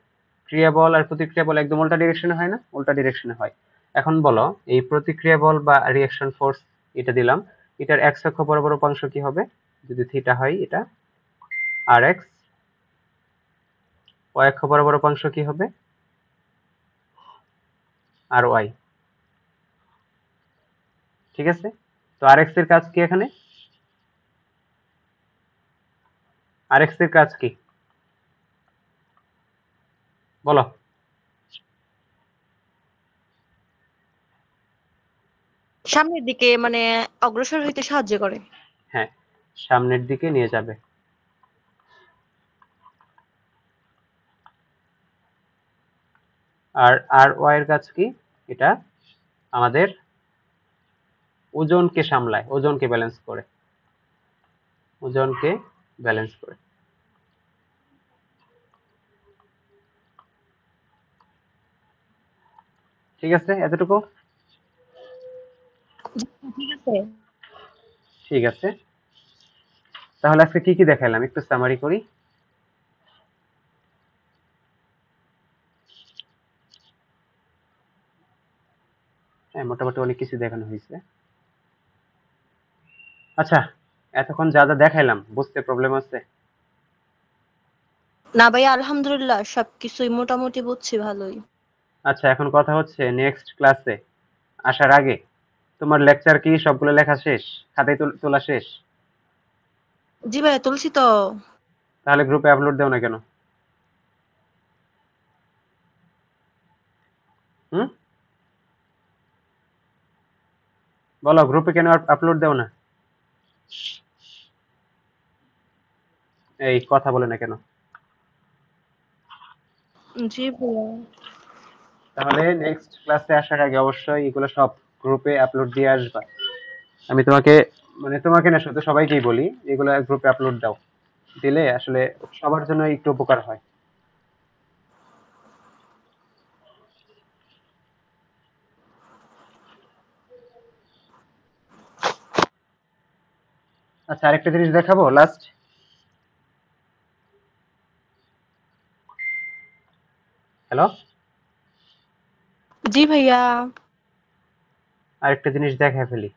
ক্রিয়া বল আর প্রতিক্রিয়া বল একদম উল্টা ডিরেকশনে হয় না? উল্টা ডিরেকশনে হয়। এখন বলো, এই প্রতিক্রিয়া বল বা রিঅ্যাকশন ফোর্স এটা দিলাম, এটার এক্স অক্ষ বরাবর উপাংশ কি হবে? যদি থিটা হয় এটা আর এক্স, ওয়াই অক্ষ বরাবর উপাংশ কি হবে? আর ওয়াই, ঠিক আছে? তো আর এক্স এর কাজ কি এখানে? আর এক্স এর কাজ কি বলো? সামনের দিকে মানে অগ্রসর হইতে সাহায্য করে। হ্যাঁ, সামনের দিকে নিয়ে যাবে। আর আর ওয়াই এর কাজ কি? এটা আমাদের ওজনকে সামলায়, ওজনকে ব্যালেন্স করে, ওজনকে ব্যালেন্স করে। ঠিক আছে এতটুকু? ঠিক আছে। ঠিক আছে, তাহলে আজকে কি কি দেখালাম একটু সামারি করি। হ্যাঁ, মোটামুটি অনেক কিছু দেখানো হয়েছে। আচ্ছা, এতক্ষণ যা যা দেখাইলাম বুঝতে প্রবলেম আছে? না ভাইয়া, আলহামদুলিল্লাহ সবকিছুই মোটামুটি বুঝছি ভালোই। আচ্ছা, এখন কথা হচ্ছে নেক্সট ক্লাসে আসার আগে তোমার লেকচার কি সবগুলো লেখা শেষ? খাতায় তোলা শেষ? জি ভাইয়া, তুলসী তো। তাহলে গ্রুপে আপলোড দাও না কেন? হুম, বলো গ্রুপে কেন আপলোড দাও না? এই কথা বলে না কেন? জি ভাইয়া। তাহলে নেক্সট ক্লাসে আসার আগে অবশ্যই এগুলো সব গ্রুপে আপলোড দিয়ে আসবা। আমি তোমাকে মানে তোমাকে না শুধু সবাইকেই বলি এগুলা গ্রুপে আপলোড দাও, দিলে আসলে সবার জন্য একটু উপকার হয়। আচ্ছা আরেকটা জিনিস দেখাবো লাস্ট। হ্যালো, জি ভাইয়া। আরেকটা জিনিস দেখা ফেলি।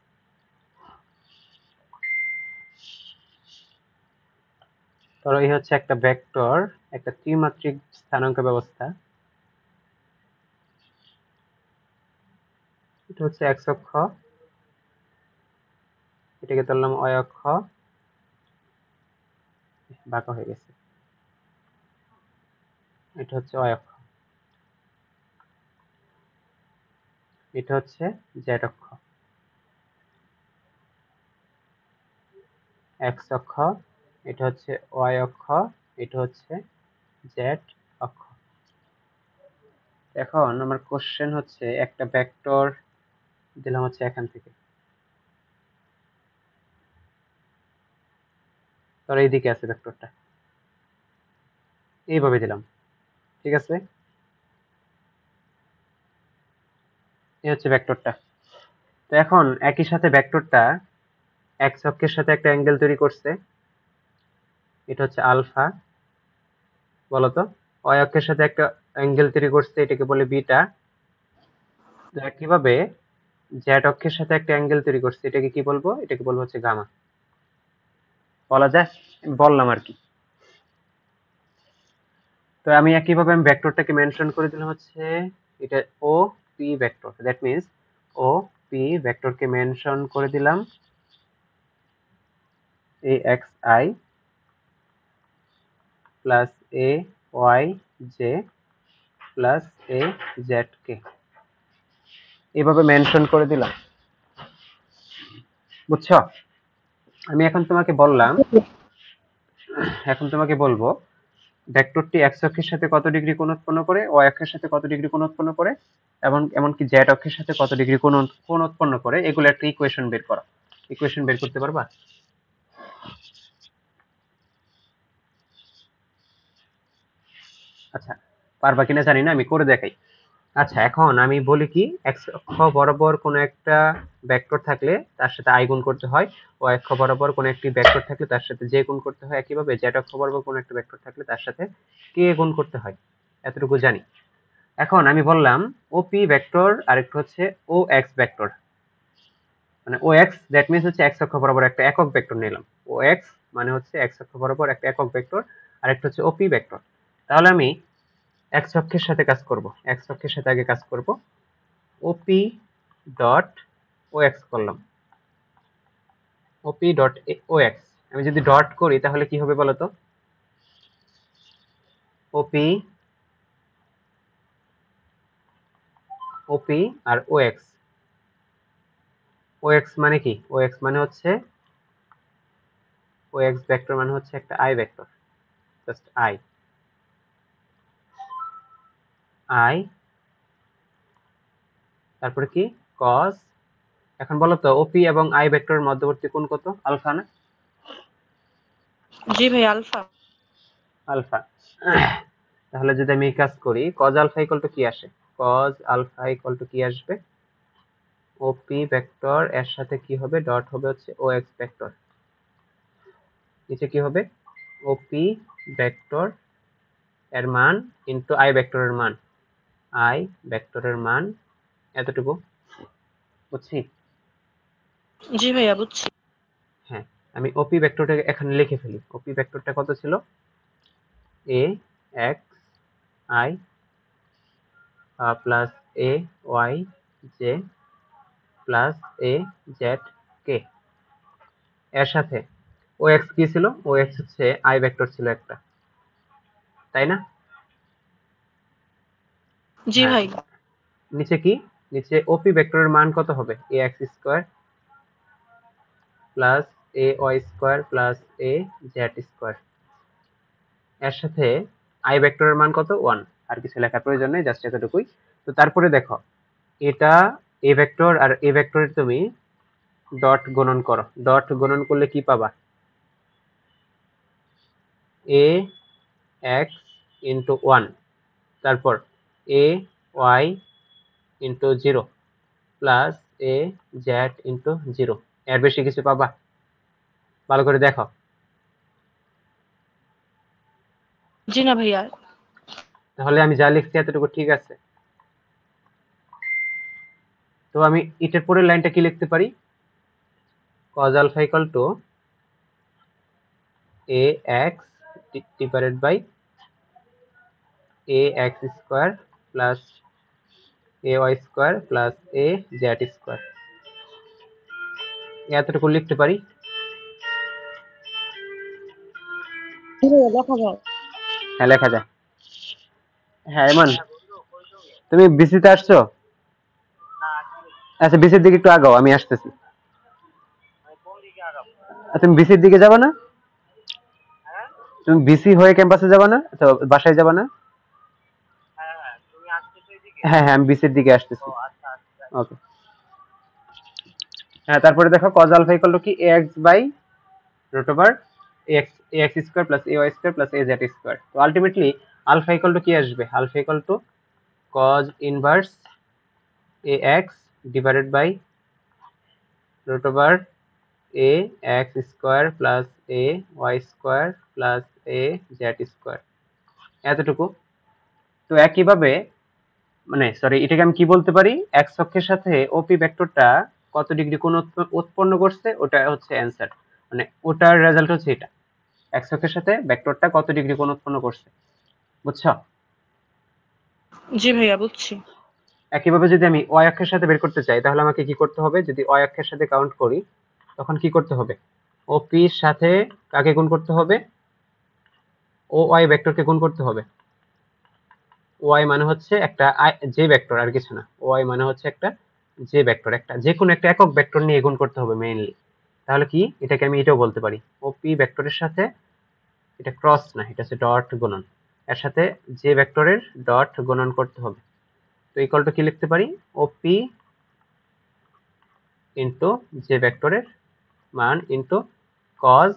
ধরো এই হচ্ছে একটা ভেক্টর, একটা ত্রিমাত্রিক স্থানাঙ্ক ব্যবস্থা। এটা হচ্ছে এক্স অক্ষ, এটাকে ধরলাম ওয়াই অক্ষ, বাঁকা হয়ে গেছে, এটা হচ্ছে ওয়াই অক্ষ, এটা হচ্ছে জেড অক্ষ। এক্স অক্ষ, এটা হচ্ছে ওয়াই অক্ষ, এটা হচ্ছে জেড অক্ষ। এখন আমার কোশ্চেন হচ্ছে একটা ভেক্টর দিলাম হচ্ছে এখান থেকে, ধরো এইদিকে আছে ভেক্টরটা, এইভাবে দিলাম, ঠিক আছে? এই হচ্ছে ভেক্টরটা। তো এখন একই সাথে ভেক্টরটা এক্স অক্ষের সাথে একটা অ্যাঙ্গেল তৈরি করছে, এটা হচ্ছে আলফা, বলতো। ওয়াই অক্ষের সাথে একটা অ্যাঙ্গেল তৈরি করছে, এটাকে বলে বিটা। তো একইভাবে জেড অক্ষের সাথে একটা অ্যাঙ্গেল তৈরি করছে, এটাকে কি বলবো? এটাকে বলবো হচ্ছে গামা। বলা যায়, বললাম আর কি। তো আমি একইভাবে আমি ভেক্টরটাকে মেনশন করে দিলাম হচ্ছে এটা O P vector. That means O P ভেক্টরকে মেনশন করে দিলাম A X I plus A Y J plus A Z K, এভাবে মেনশন করে দিলাম, বুঝছো? আমি এখন তোমাকে বললাম, এখন তোমাকে বলবো ভেক্টরটি এক্স অক্ষের সাথে কত ডিগ্রি কোণ উৎপন্ন করে, ওয়াই অক্ষের সাথে কত ডিগ্রি কোণ উৎপন্ন করে, এবং এমনকি জেড অক্ষের সাথে কত ডিগ্রি কোণ উৎপন্ন করে, এগুলো একটা ইকুয়েশন বের করো। ইকুয়েশন বের করতে পারবা? আচ্ছা, পারবা কিনা জানি না, আমি করে দেখাই। আচ্ছা এখন আমি বলি কি, এক্স অক্ষ বরাবর কোনো একটা ভেক্টর থাকলে তার সাথে আই গুণ করতে হয়, ওয়াই অক্ষ বরাবর কোনো একটি ভেক্টর থাকলে তার সাথে জে গুণ করতে হয়, একইভাবে জেড অক্ষ বরাবর কোনো একটা ভেক্টর থাকলে তার সাথে কে গুণ করতে হয়, এতটুকু জানি। এখন আমি বললাম ওপি ভেক্টর আর একটা হচ্ছে ও এক্স ভেক্টর, মানে ও এক্স দ্যাট মিন্স হচ্ছে এক্স অক্ষ বরাবর একটা একক ভেক্টর নিলাম। ও এক্স মানে হচ্ছে এক্স অক্ষ বরাবর একটা একক ভেক্টর, আর একটা হচ্ছে ওপি ভেক্টর। তাহলে আমি এক্স অক্ষের সাথে কাজ করব, এক্স অক্ষের সাথে আগে কাজ করব। ওপি ডট ও এক্স করলাম, ওপি ডট ও এক্স। আমি যদি ডট করি তাহলে কি হবে বলতো? ওপি ওপি আর ও এক্স। ও এক্স মানে কি? ও এক্স মানে হচ্ছে ও এক্স ভেক্টর মানে হচ্ছে একটা I vector, just I, I তারপরে কি কস। এখন বলো তো ওপি এবং আই ভেক্টরের মধ্যবর্তী কোণ কত? আলফা না? জি ভাই আলফা। আলফা। তাহলে যদি আমি এই কাজ করি কজ আলফা ইকুয়াল টু কি আসে? কজ আলফা ইকুয়াল টু কি আসবে? ওপি ভেক্টর এর সাথে কি হবে? ডট হবে হচ্ছে ও এক্স ভেক্টর, নিচে কি হবে? ওপি ভেক্টর এর মান ইনটু আই ভেক্টরের মান, আই ভেক্টরের মান এতটুকু, বুঝছি? জি ভাইয়া বুঝছি। হ্যাঁ, আমি ওপি ভেক্টরটাকে এখানে লিখে ফেলি। ওপি ভেক্টরটা কত ছিল? A X I plus A Y J plus A Z K, এর সাথে ও এক্স কি ছিল? ও এক্স হচ্ছে আই ভেক্টর ছিল একটা, তাই না? জি হ্যাঁ, ভাই। নিচে কি? নিচে ওপি ভেক্টরের মান কত হবে? A X square plus A Y square plus A Z square, এর সাথে আই ভেক্টরের মান কত? 1। আর কিছু লেখার প্রয়োজন নেই, জাস্ট এতটুকুই। তো তারপরে দেখো এটা এ ভেক্টর আর এ ভেক্টরের তুমি ডট গুণন করো, ডট গুণন করলে কি পাবা? এ এক্স ইন্টু 1, তারপর A Y into 0 plus A Z into 0। এর বেশি কিছু পাবা? ভালো করে দেখো। জি না ভাইয়া। তাহলে আমি যা লিখছি এতটুকু ঠিক আছে। তো আমি এটার পরের লাইনটা কি লিখতে পারি? cos alpha equal to ax divided by ax square plus ay square plus az square, এতটুকু লিখতে পারি। জি ভাইয়া, লেখা যায়। হ্যাঁ লেখা যায়। হ্যাঁ এমন, তুমি বিসিতে আসছো? আচ্ছা বিসির দিকে একটু আগাও, আমি আসতেছি। তুমি বিসির দিকে যাবে না? তুমি বিসি হয়ে ক্যাম্পাসে যাবে না তো বাসায় যাবে না? হ্যাঁ হ্যাঁ আমি বিসির দিকে আসতেছি। ওকে। হ্যাঁ তারপরে দেখো cos alpha equal to কি ax by root over ax square plus ay square plus az square। তো আলটিমেটলি আলফা ইকুয়াল টু কি আসবে? Alpha equal to cos inverse ax divided by root over ax square plus ay square plus az square, এতটুকু। তো একইভাবে মানে sorry এটাকে আমি কি বলতে পারি? এক্স অক্ষের সাথে ওপি ভেক্টরটা কত ডিগ্রি কোণ উৎপন্ন করছে ওটা হচ্ছে অ্যান্সার, মানে ওটার রেজাল্ট হচ্ছে এটা, এক্স অক্ষের সাথে ভেক্টরটা কত ডিগ্রি কোণ উৎপন্ন করছে। বুঝছো? জি ভাইয়া বুঝছি। একইভাবে যদি আমি ওয়াই অক্ষের সাথে বের করতে চাই তাহলে আমাকে কি করতে হবে? যদি ওয়াই অক্ষের সাথে কাউন্ট করি তখন কি করতে হবে? ওপির সাথে কাকে গুণ করতে হবে? ও ওয়াই ভেক্টরকে গুণ করতে হবে। ওয়াই মানে হচ্ছে একটা যে ভেক্টর, আর কিছু না। ওয়াই মানে হচ্ছে একটা যে ভেক্টর, একটা যে কোনো একটা একক ভেক্টর নিয়ে গুণ করতে হবে মেইনলি। তাহলে কি এটাকে আমি এটাও বলতে পারি, ওপি ভেক্টরের সাথে, এটা ক্রস না, এটা হচ্ছে ডট গুণন, এর সাথে যে ভেক্টরের ডট গুণন করতে হবে। তো ইকুয়াল টু কি লিখতে পারি? ওপি ইন্টু যে ভেক্টরের মান into cos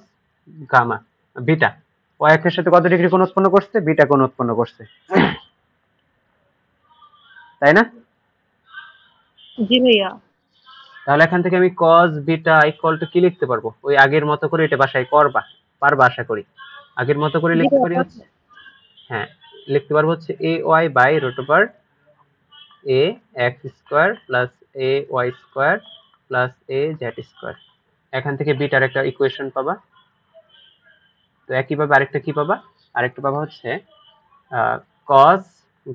gamma beta, Y অক্ষের সাথে কত ডিগ্রি কোণ উৎপন্ন করছে? বিটা কোণ উৎপন্ন করছে, তাই না? জি ভাইয়া। তাহলে এখান থেকে আমি cos বিটা ইকুয়াল টু কি লিখতে পারবো? ওই আগের মতো করে এটা বাসায় পারবা আশা করি। আগের মতো করে জি লিখতে পারি ভাইয়া। হচ্ছে, হ্যাঁ লিখতে পারবো হচ্ছে ay by root over a x square plus a y square plus a z square. এখান থেকে বিটার একটা ইকুয়েশন পাবা। তো একইভাবে আরেকটা কি পাবা? আরেকটা পাবা হচ্ছে cos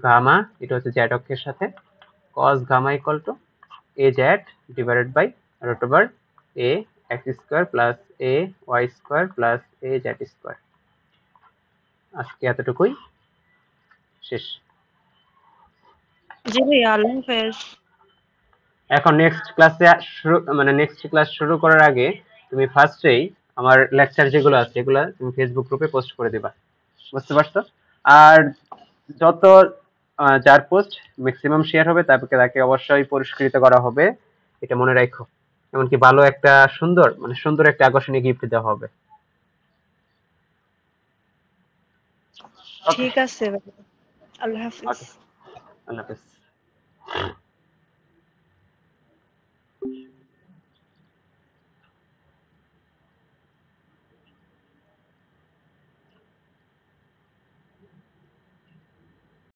গামা, এটা হচ্ছে z অক্ষের সাথে, cos gamma equal to a z divided by root over a x square plus a y square plus a z square। আজকে এতটুকুই, শেষ। জি ভাইয়া, আল্লাহ হাফেজ। এখন নেক্সট ক্লাসে শুরু, মানে নেক্সট ক্লাস শুরু করার আগে তুমি ফার্স্টেই আমার লেকচার যেগুলো আছে এগুলো তুমি ফেসবুক গ্রুপে পোস্ট করে দিবা। বুঝতে পারছো? আর যত যার পোস্ট ম্যাক্সিমাম শেয়ার হবে তাকে অবশ্যই পুরস্কৃত করা হবে, এটা মনে রাখো। এমনকি ভালো একটা সুন্দর একটা আকর্ষণীয় গিফট দেওয়া হবে। ওকে ঠিক আছে ভাইয়া। আল্লাহ হাফেজ। ওকে, আল্লাহ হাফেজ।